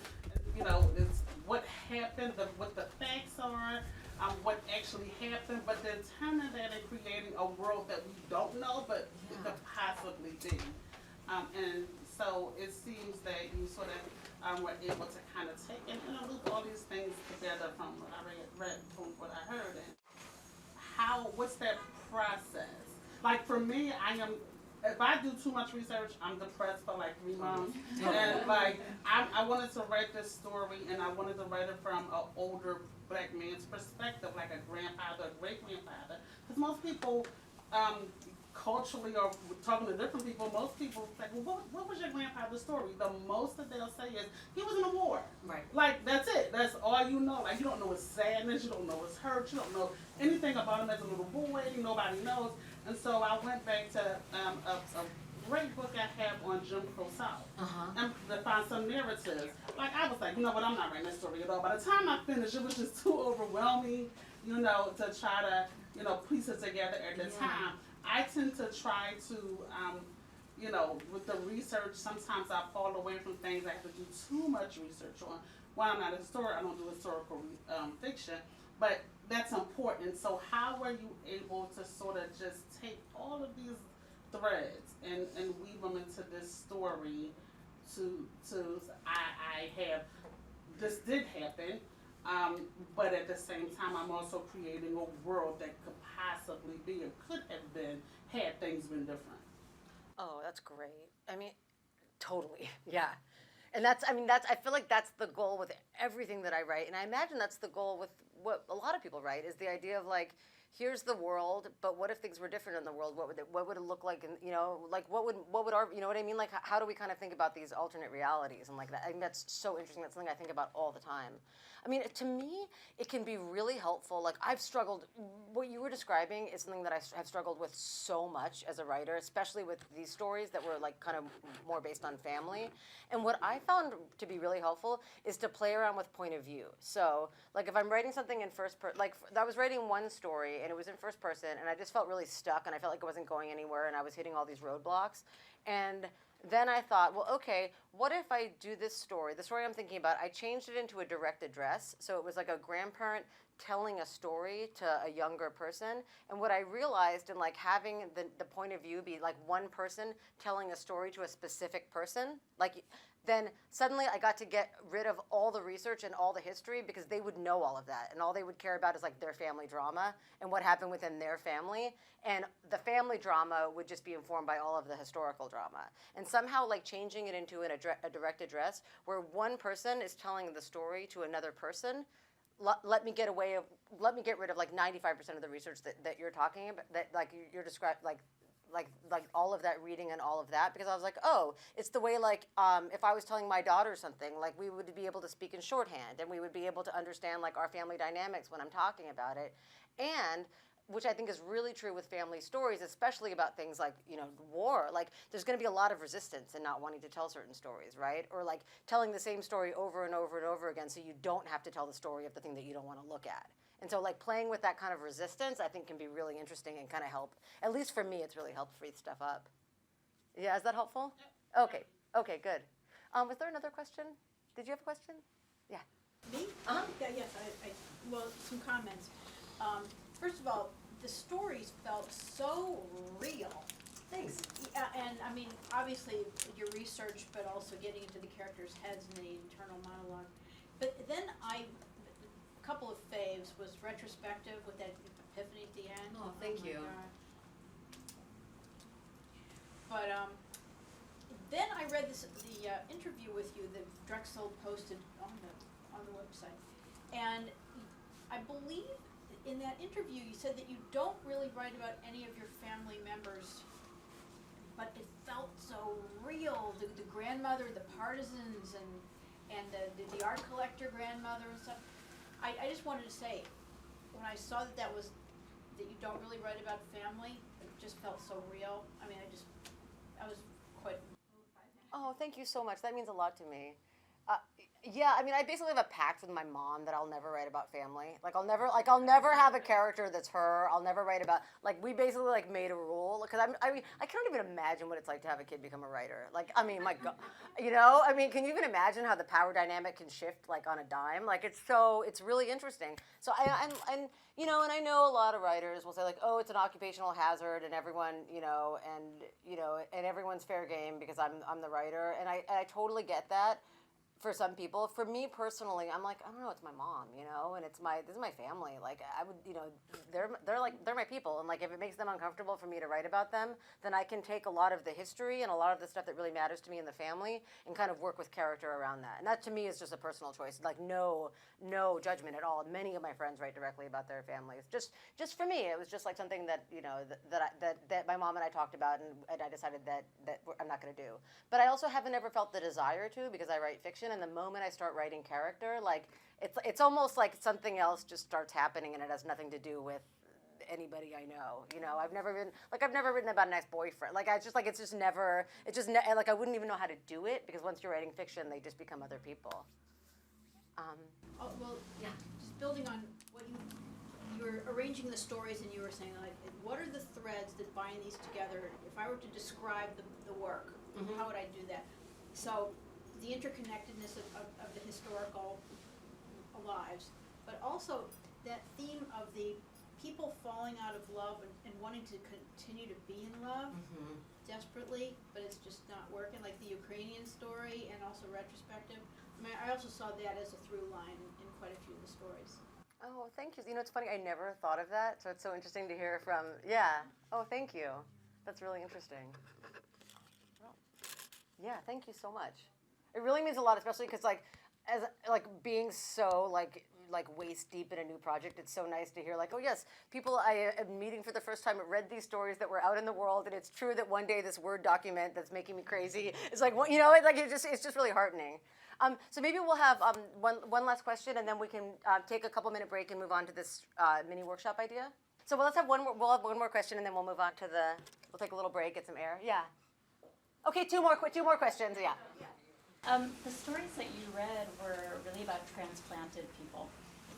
it's what happened, what the facts are. What actually happened, but then turning that and creating a world that we don't know, but it could possibly be. And so it seems that you sort of were able to kind of take and loop all these things together from what I read from what I heard. And what's that process? Like for me, if I do too much research, I'm depressed for like 3 months. And like I wanted to write this story, and I wanted to write it from an older Black man's perspective, like a grandfather, a great grandfather. Because most people, culturally, or talking to different people, most people say, "Well, what was your grandfather's story?" The most that they'll say is, "He was in a war." Right. Like that's it. That's all you know. Like you don't know his sadness, you don't know his hurt, you don't know anything about him as a little boy. Nobody knows. And so I went back to a great book I have on Jim Crow South, and to find some narratives. Like I was like, you know what, I'm not writing this story at all. By the time I finished, it was just too overwhelming, to try to, piece it together at the time. I tend to try to, with the research, sometimes I fall away from things I have to do too much research on. When I'm not a historian, I don't do historical fiction, but that's important. So how were you able to sort of just take all of these threads and weave them into this story I have, this did happen, but at the same time I'm also creating a world that could possibly be or could have been had things been different. Oh, that's great. I mean, totally, yeah. And I feel like that's the goal with everything that I write. And I imagine that's the goal with what a lot of people write, is the idea of like, here's the world, but what if things were different in the world? What would it look like? And like what would our, you know what I mean? Like how do we kind of think about these alternate realities and like that? I think that's so interesting. That's something I think about all the time. I mean, to me, it can be really helpful. Like I've struggled. What you were describing is something that I have struggled with so much as a writer, especially with these stories that were like kind of more based on family. And what I found to be really helpful is to play around with point of view. So, like if I'm writing something in first person, like I was writing one story and it was in first person, and I just felt really stuck, and I felt like it wasn't going anywhere, and I was hitting all these roadblocks, and then I thought, well, okay, what if I do this story, the story I'm thinking about, I changed it into a direct address, so it was like a grandparent telling a story to a younger person. And what I realized in like having the point of view be like one person telling a story to a specific person, like then suddenly I got to get rid of all the research and all the history, because they would know all of that, and all they would care about is like their family drama and what happened within their family, and the family drama would just be informed by all of the historical drama. And somehow like changing it into a direct address where one person is telling the story to another person, let me get rid of like 95% of the research that you're talking about, that like you're describing, like all of that reading and all of that, because I was like, oh, it's the way like if I was telling my daughter something, like we would be able to speak in shorthand, and we would be able to understand like our family dynamics when I'm talking about it. And which I think is really true with family stories, especially about things like, war. Like, there's going to be a lot of resistance in not wanting to tell certain stories, right? Or like telling the same story over and over and over again, so you don't have to tell the story of the thing that you don't want to look at. And so like playing with that kind of resistance, I think can be really interesting and kind of help. At least for me, it's really helped free stuff up. Yeah, is that helpful? Yep. Okay, good. Was there another question? Did you have a question? Yeah. Me? Yeah, yes, well, some comments. First of all, the stories felt so real. Thanks. Yeah, and I mean, obviously your research, but also getting into the characters' heads and the internal monologue. But then a couple of faves was retrospective with that epiphany at the end. Oh, thank you. God. But then I read the interview with you that Drexel posted on the website, and I believe in that interview you said that you don't really write about any of your family members, but it felt so real. The grandmother, the partisans, and the art collector grandmother and stuff. I just wanted to say, when I saw that you don't really write about family, it just felt so real. I mean, I was quite moved by that. Oh, thank you so much. That means a lot to me. Yeah, I mean, I basically have a pact with my mom that I'll never write about family. Like, I'll never have a character that's her. I'll never write about, like, we basically, like, made a rule. Because, I mean, I can't even imagine what it's like to have a kid become a writer. Like, I mean, my God, I mean, can you even imagine how the power dynamic can shift, like, on a dime? Like, it's really interesting. So, and I know a lot of writers will say, like, oh, it's an occupational hazard, and everyone, and everyone's fair game because I'm the writer. And I totally get that. For some people. For me personally, I'm like, I don't know, it's my mom, and this is my family. Like, I would, they're my people, and like if it makes them uncomfortable for me to write about them, then I can take a lot of the history and a lot of the stuff that really matters to me in the family and kind of work with character around that. And that to me is just a personal choice. Like no judgment at all. Many of my friends write directly about their families. Just for me, it was just like something that that my mom and I talked about, and I decided that I'm not going to do. But I also haven't ever felt the desire to, because I write fiction. And the moment I start writing character, like it's almost like something else just starts happening, and it has nothing to do with anybody I know. I've never written about an ex-boyfriend. Like I wouldn't even know how to do it, because once you're writing fiction, they just become other people. Oh, well, yeah, just building on what you were arranging the stories, and you were saying, like, what are the threads that bind these together? If I were to describe the work, how would I do that? So, the interconnectedness of the historical lives, but also that theme of the people falling out of love and wanting to continue to be in love desperately, but it's just not working, like the Ukrainian story, and also retrospective. I mean, I also saw that as a through line in quite a few of the stories. Oh, thank you. It's funny, I never thought of that, so it's so interesting to hear from, yeah. Oh, thank you. That's really interesting. Well, yeah, thank you so much. It really means a lot, especially because, like, as being so, like, like waist deep in a new project, it's so nice to hear like, oh yes, people I am meeting for the first time read these stories that were out in the world, and it's true that one day this Word document that's making me crazy is like, you know, it's just really heartening. So maybe we'll have one last question, and then we can take a couple-minute break and move on to this mini workshop idea. So let's have one more. We'll have one more question, and then we'll move on to the. We'll take a little break, get some air. Yeah. Okay, two more questions. Yeah. The stories that you read were really about transplanted people,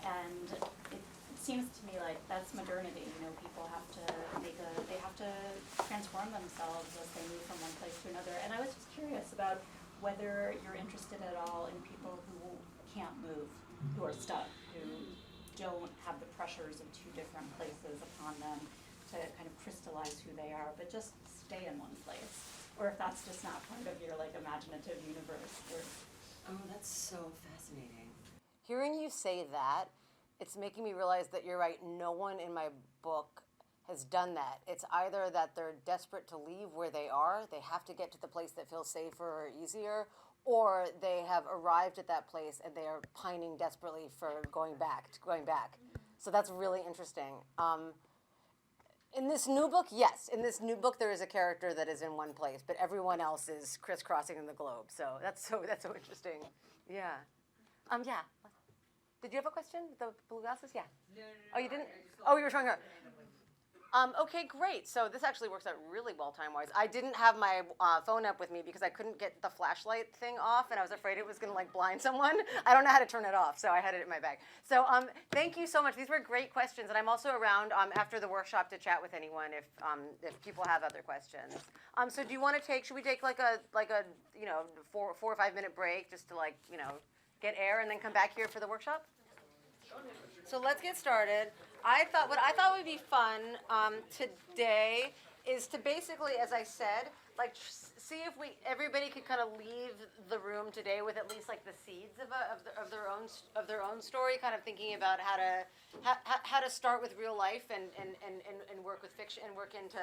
and it seems to me like that's modernity. You know, people have to they have to transform themselves as they move from one place to another. And I was just curious about whether you're interested at all in people who can't move, who are stuck, who don't have the pressures of two different places upon them to kind of crystallize who they are, but just stay in one place. Or if that's just not part of your like imaginative universe. Oh, that's so fascinating. Hearing you say that, it's making me realize that you're right. No one in my book has done that. It's either that they're desperate to leave where they are, they have to get to the place that feels safer or easier, or they have arrived at that place and they are pining desperately for going back. So that's really interesting. In this new book, yes. In this new book, there is a character that is in one place, but everyone else is crisscrossing in the globe. So that's so interesting. Yeah. Yeah. Did you have a question? The blue glasses? Yeah. No. Oh, you didn't? Oh, you were trying to. Okay, great. So this actually works out really well time-wise. I didn't have my phone up with me because I couldn't get the flashlight thing off, and I was afraid it was going to like blind someone. I don't know how to turn it off, so I had it in my bag. So thank you so much. These were great questions, and I'm also around after the workshop to chat with anyone if people have other questions. So do you want to take? Should we take like a 4 or 5 minute break just to get air and then come back here for the workshop? So let's get started. What I thought would be fun today is to basically, as I said, see if everybody could kind of leave the room today with at least like the seeds of their own story, kind of thinking about how to start with real life and work with fiction and work into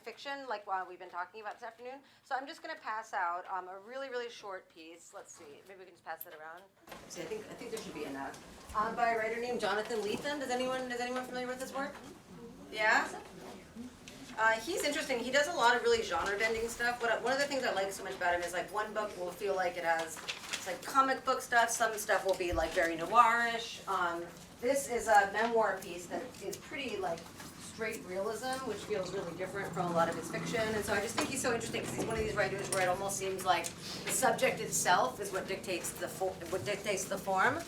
fiction, like we've been talking about this afternoon. So I'm just going to pass out a really, really short piece. Let's see, maybe we can just pass it around. See, I think there should be enough. By a writer named Jonathan Lethem. Is anyone familiar with his work? Yeah. He's interesting. He does a lot of really genre-bending stuff. One of the things I like so much about him is like one book will feel like it's like comic book stuff. Some stuff will be like very noirish. This is a memoir piece that is pretty like straight realism, which feels really different from a lot of his fiction. And so I just think he's so interesting because he's one of these writers where it almost seems like the subject itself is what dictates the form.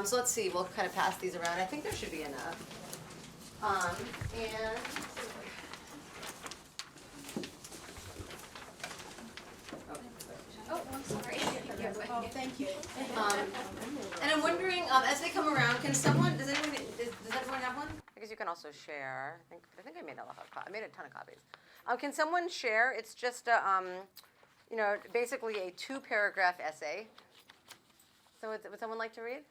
So let's see. We'll kind of pass these around. I think there should be enough. Oh, I'm sorry. Oh, thank you. And I'm wondering, as they come around, does everyone have one? I guess you can also share. I think I made I made a ton of copies. Can someone share? It's just basically a 2-paragraph essay. So would someone like to read?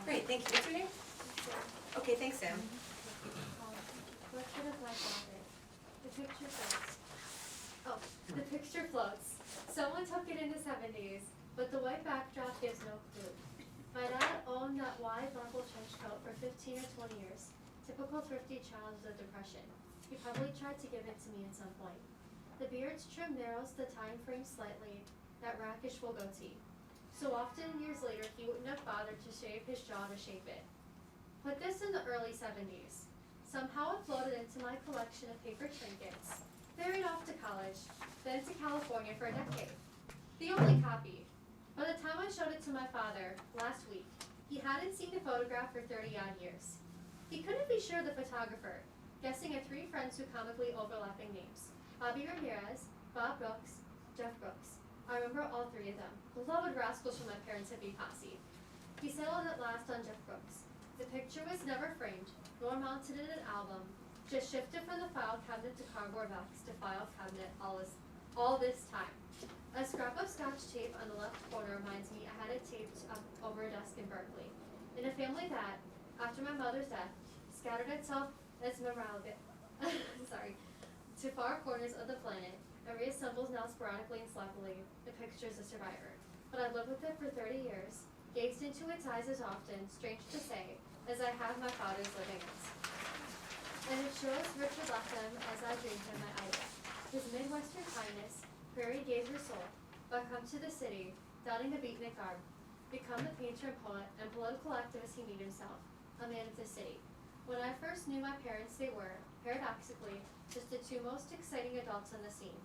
Great, thank you. What's your name? Okay, thanks, Sam. Portrait of my father. The picture floats. Oh, the picture floats. Someone took it in the 70s, but the white backdrop gives no clue. My dad owned that wide marble trench coat for 15 or 20 years. Typical thrifty child of the Depression. He probably tried to give it to me at some point. The beard's trim narrows the time frame slightly, that rakish full goatee. So often, years later, he wouldn't have bothered to shave his jaw to shape it. Put this in the early 70s. Somehow it floated into my collection of paper trinkets. Buried off to college, then to California for a decade. The only copy. By the time I showed it to my father, last week, he hadn't seen the photograph for 30-odd years. He couldn't be sure the photographer, guessing at 3 friends with comically overlapping names. Bobby Ramirez, Bob Brooks, Jeff Brooks. I remember all 3 of them, beloved rascals from my parents' hippie posse. He settled at last on Jeff Brooks. The picture was never framed, nor mounted in an album, just shifted from the file cabinet to cardboard box to file cabinet all this time. A scrap of Scotch tape on the left corner reminds me I had it taped up over a desk in Berkeley. In a family that, after my mother's death, scattered itself as to far corners of the planet, and reassembles now sporadically and sloppily, the picture is a survivor. But I lived with it for 30 years, gazed into its eyes as often, strange to say, as I have my father's living eyes. And it shows Richard left them as I dreamed him my idol. His Midwestern kindness, prairie gazer soul, but come to the city, donning a beatnik garb, become the painter and poet and political activist he made himself, a man of the city. When I first knew my parents, they were, paradoxically, just the two most exciting adults on the scene.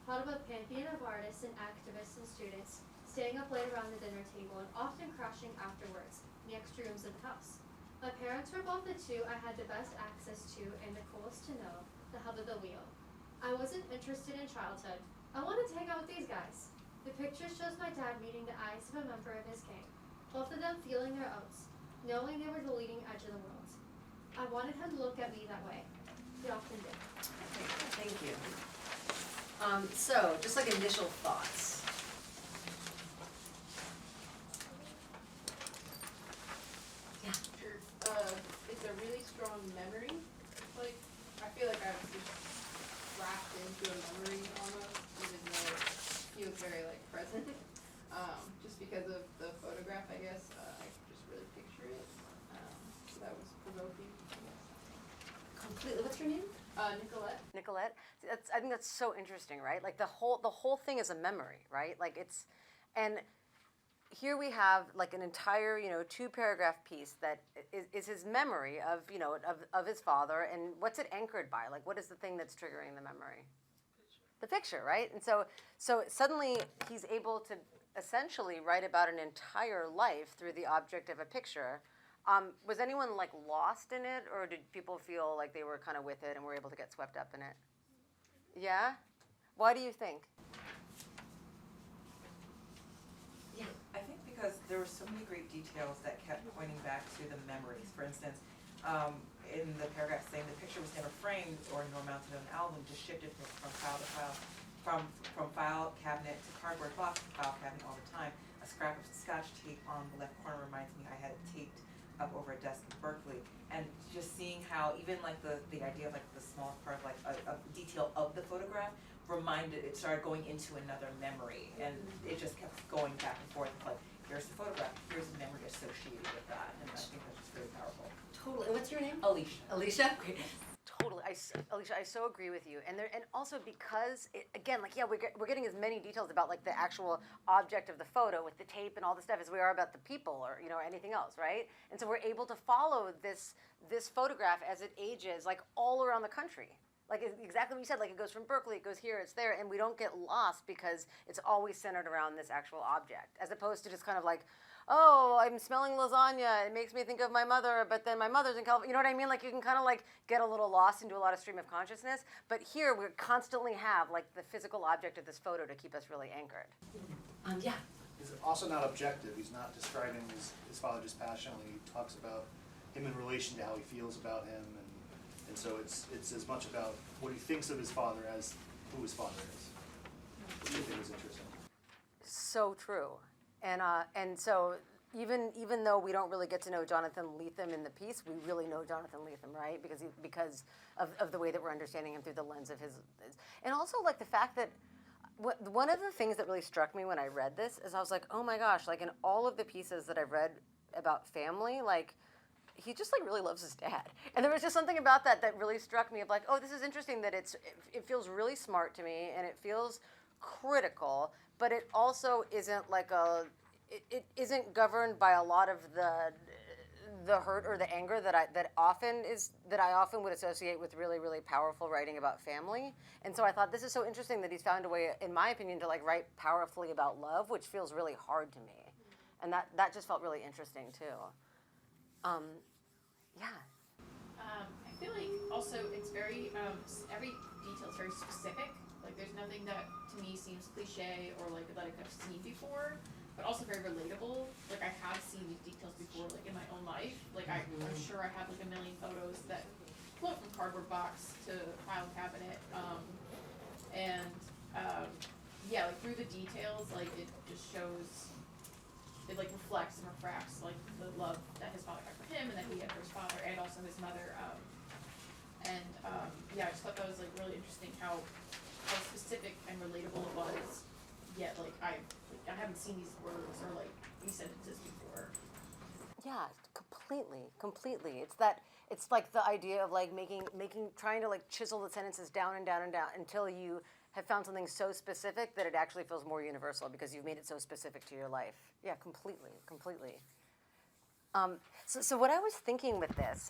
Part of a pantheon of artists and activists and students, staying up late around the dinner table and often crashing afterwards in the extra rooms of the house. My parents were both the two I had the best access to and the coolest to know, the hub of the wheel. I wasn't interested in childhood. I wanted to hang out with these guys. The picture shows my dad meeting the eyes of a member of his gang, both of them feeling their oats, knowing they were the leading edge of the world. I wanted him to look at me that way. He often did. Okay, thank you. So, just like initial thoughts. Yeah. It's a really strong memory. Like, I feel like I was just wrapped into a memory almost, even though it feels very like present. Just because of the photograph, I guess, I could just really picture it. So that was provoking, I guess. Completely. What's your name? Nicolette. Nicolette, I think that's so interesting, right? Like the whole thing is a memory, right? Like it's, and here we have like an entire, 2-paragraph piece that is his memory of, of his father, and what's it anchored by? Like what is the thing that's triggering the memory? The picture, right? And so suddenly he's able to essentially write about an entire life through the object of a picture. Was anyone like lost in it, or did people feel like they were kind of with it and were able to get swept up in it? Yeah? Why do you think? Yeah. I think because there were so many great details that kept pointing back to the memories. For instance, in the paragraph saying the picture was never framed or nor mounted on an album, just shifted from file to file, from file cabinet to cardboard box to file cabinet all the time. A scrap of Scotch tape on the left corner reminds me I had it taped up over a desk in Berkeley, and just seeing how even like the idea of like the smallest part of like a detail of the photograph it started going into another memory, and it just kept going back and forth. Like here's the photograph, here's the memory associated with that, and I think that's just really powerful. Totally. And what's your name? Alicia. Alicia? Great. Totally, Alicia, I so agree with you, and also because again, like we're getting as many details about like the actual object of the photo with the tape and all the stuff as we are about the people or anything else, right? And so we're able to follow this photograph as it ages like all around the country, like exactly what you said. Like it goes from Berkeley, it goes here, it's there, and we don't get lost because it's always centered around this actual object, as opposed to just kind of like, oh, I'm smelling lasagna, it makes me think of my mother, but then my mother's in California. You know what I mean? Like you can kind of like get a little lost into a lot of stream of consciousness, but here we constantly have like the physical object of this photo to keep us really anchored. Yeah. He's also not objective. He's not describing his father just passionately. He talks about him in relation to how he feels about him, and so it's as much about what he thinks of his father as who his father is, which I think is interesting. So true. And so even though we don't really get to know Jonathan Lethem in the piece, we really know Jonathan Lethem, right? Because of the way that we're understanding him through the lens of his, and also like the fact that one of the things that really struck me when I read this is I was like, oh my gosh, like in all of the pieces that I've read about family, like he just like really loves his dad, and there was just something about that really struck me of like, oh, this is interesting that it feels really smart to me, and it feels critical, but it also isn't like it isn't governed by a lot of the hurt or the anger that I often would associate with really, really powerful writing about family. And so I thought this is so interesting that he's found a way, in my opinion, to like write powerfully about love, which feels really hard to me, and that just felt really interesting too. Yeah. I feel like also it's very, every detail is very specific. Like there's nothing that to me seems cliche or like that I've seen before, but also very relatable. Like I have seen these details before, like in my own life. Like I'm sure I have like a million photos that float from cardboard box to file cabinet. Yeah, like through the details, like it just shows, it like reflects and refracts like the love that his father had for him and that he had for his father and also his mother. Yeah, I just thought that was like really interesting how specific and relatable it was. Yet like I haven't seen these words or like these sentences before. Yeah, completely. It's like the idea of like trying to like chisel the sentences down and down and down until you have found something so specific that it actually feels more universal because you've made it so specific to your life. Yeah, completely. So what I was thinking with this,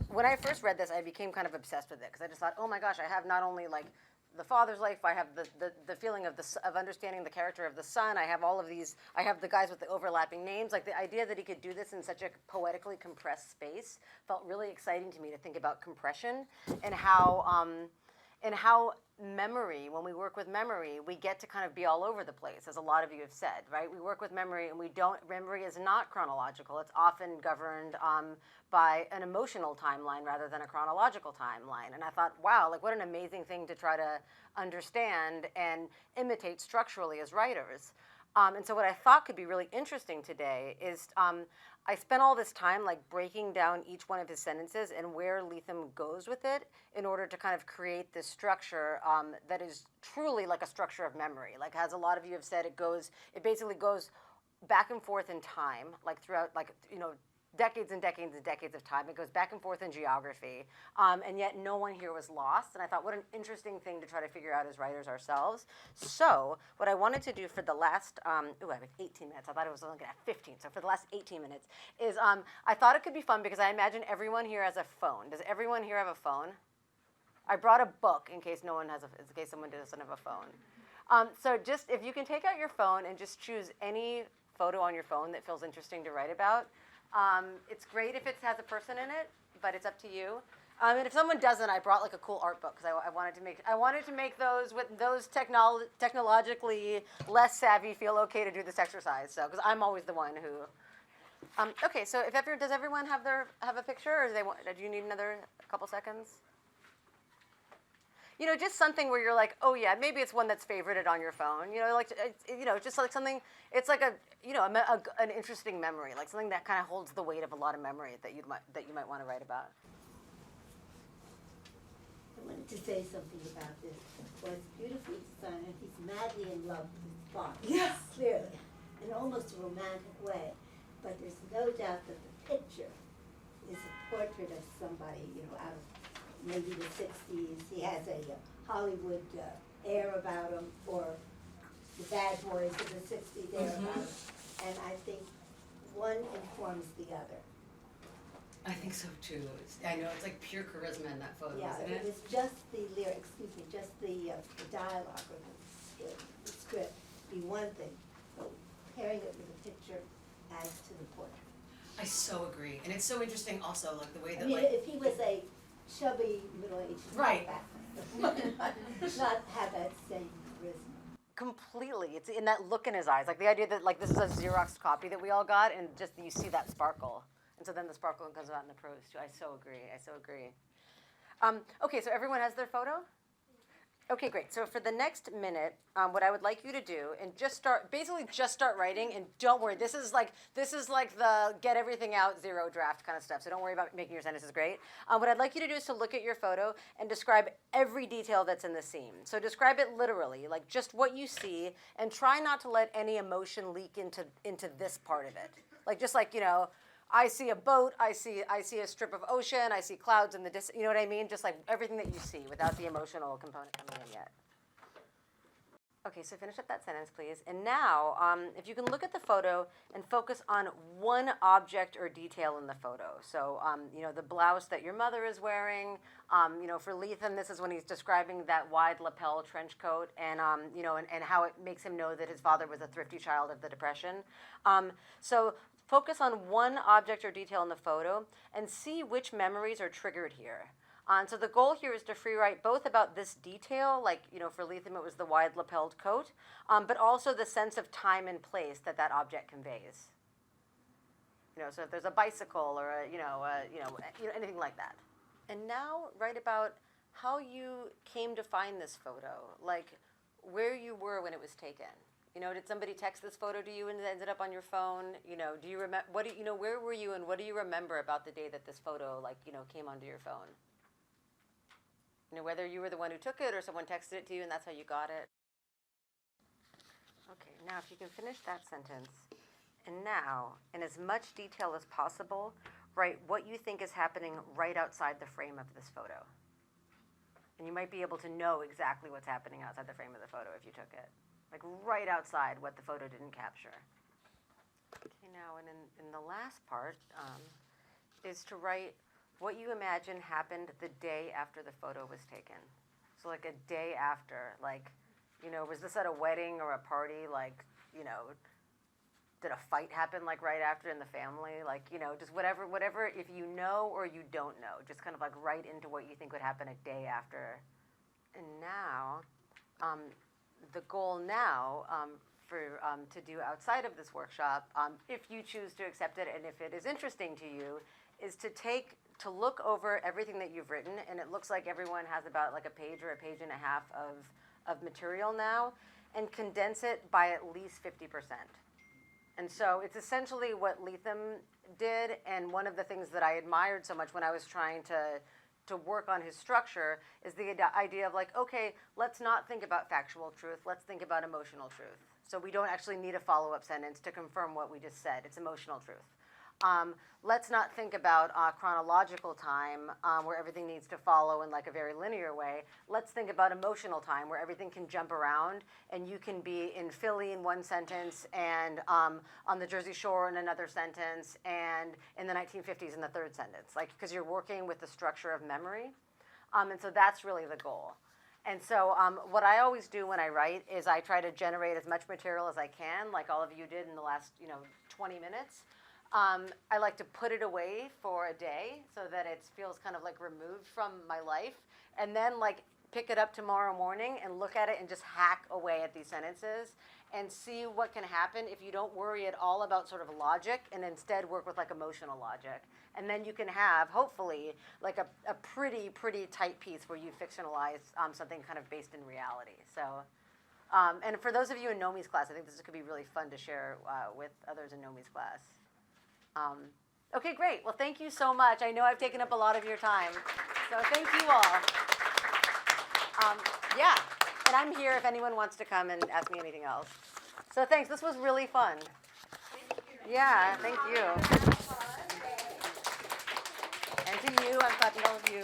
when I first read this, I became kind of obsessed with it because I just thought, oh my gosh, I have not only like the father's life, I have the feeling of understanding the character of the son. I have all of these. I have the guys with the overlapping names. Like the idea that he could do this in such a poetically compressed space felt really exciting to me to think about compression and how memory, when we work with memory, we get to kind of be all over the place, as a lot of you have said, right? We work with memory and memory is not chronological. It's often governed by an emotional timeline rather than a chronological timeline. And I thought, wow, like what an amazing thing to try to understand and imitate structurally as writers. And so what I thought could be really interesting today is I spent all this time like breaking down each one of his sentences and where Lethem goes with it in order to kind of create this structure that is truly like a structure of memory. Like as a lot of you have said, it basically goes back and forth in time, like throughout decades and decades and decades of time. It goes back and forth in geography, and yet no one here was lost. And I thought, what an interesting thing to try to figure out as writers ourselves. So what I wanted to do for the last, I have 18 minutes. I thought it was only going to have 15. So for the last 18 minutes is, I thought it could be fun because I imagine everyone here has a phone. Does everyone here have a phone? I brought a book in case someone doesn't have a phone. So just, if you can take out your phone and just choose any photo on your phone that feels interesting to write about. It's great if it has a person in it, but it's up to you. And if someone doesn't, I brought like a cool art book because I wanted to make those with those technologically less savvy feel okay to do this exercise. So because I'm always the one who. Okay, so does everyone have a picture, or do you need another couple seconds? Just something where you're like, oh yeah, maybe it's one that's favorited on your phone. Just like something. It's like an interesting memory, like something that kind of holds the weight of a lot of memory that you might want to write about. I wanted to say something about this. Well, it's beautifully designed, and he's madly in love with his father. Yes, clearly, in almost a romantic way. But there's no doubt that the picture is a portrait of somebody, out of maybe the 60s. He has a Hollywood air about him, or the bad boys of the 60s air about him. And I think one informs the other. I think so too. I know it's like pure charisma in that photo, isn't it? It was just the lyrics, just the dialogue or the script be one thing, but pairing it with a picture adds to the portrait. I so agree, and it's so interesting also, like the way that if he was a chubby middle-aged right, not have that same charisma. Completely. It's in that look in his eyes, like the idea that like this is a Xerox copy that we all got, and just you see that sparkle, and so then the sparkle comes out in the prose too. I so agree. Okay, so everyone has their photo? Okay, great. So for the next minute, what I would like you to do, and just start writing, and don't worry. This is like the get everything out, zero draft kind of stuff. So don't worry about making your sentences great. What I'd like you to do is to look at your photo and describe every detail that's in the scene. So describe it literally, like just what you see, and try not to let any emotion leak into this part of it. Like just like I see a boat, I see a strip of ocean, I see clouds in the distance, you know what I mean? Just like everything that you see without the emotional component coming in yet. Okay, so finish up that sentence, please. And now, if you can look at the photo and focus on one object or detail in the photo. So, the blouse that your mother is wearing. For Lethem, this is when he's describing that wide lapel trench coat, and and how it makes him know that his father was a thrifty child of the Depression. So focus on one object or detail in the photo and see which memories are triggered here. So the goal here is to free write both about this detail, like, for Lethem it was the wide lapelled coat, but also the sense of time and place that object conveys. So if there's a bicycle or anything like that. And now write about how you came to find this photo, like where you were when it was taken. Did somebody text this photo to you and it ended up on your phone? Do you remember, where were you and what do you remember about the day that this photo, came onto your phone? Whether you were the one who took it or someone texted it to you and that's how you got it. Okay, now if you can finish that sentence And now, in as much detail as possible, write what you think is happening right outside the frame of this photo. And you might be able to know exactly what's happening outside the frame of the photo if you took it. Like right outside what the photo didn't capture. Okay, now, and in the last part is to write what you imagine happened the day after the photo was taken. So like a day after, like, you know, was this at a wedding or a party? Like, you know, did a fight happen like right after in the family? Like, you know, just whatever, if you know or you don't know, just kind of like write into what you think would happen a day after. And now, the goal now to do outside of this workshop, if you choose to accept it and if it is interesting to you, is to look over everything that you've written, and it looks like everyone has about like a page or a page and a half of material now, and condense it by at least 50%. And so it's essentially what Lethem did, and one of the things that I admired so much when I was trying to work on his structure is the idea of like, okay, let's not think about factual truth, let's think about emotional truth. So we don't actually need a follow-up sentence to confirm what we just said, it's emotional truth. Let's not think about chronological time where everything needs to follow in like a very linear way. Let's think about emotional time where everything can jump around and you can be in Philly in one sentence and on the Jersey Shore in another sentence and in the 1950s in the third sentence, like because you're working with the structure of memory. And so that's really the goal. And so what I always do when I write is I try to generate as much material as I can, like all of you did in the last 20 minutes. I like to put it away for a day so that it feels kind of like removed from my life, and then like pick it up tomorrow morning and look at it and just hack away at these sentences and see what can happen if you don't worry at all about sort of logic and instead work with like emotional logic. And then you can have, hopefully, like a pretty tight piece where you fictionalize something kind of based in reality. So, and for those of you in Nomi's class, I think this could be really fun to share with others in Nomi's class. Okay, great. Well, thank you so much. I know I've taken up a lot of your time. So thank you all. Yeah, and I'm here if anyone wants to come and ask me anything else. So thanks. This was really fun. Yeah, thank you. And to you, I'm clapping all of you.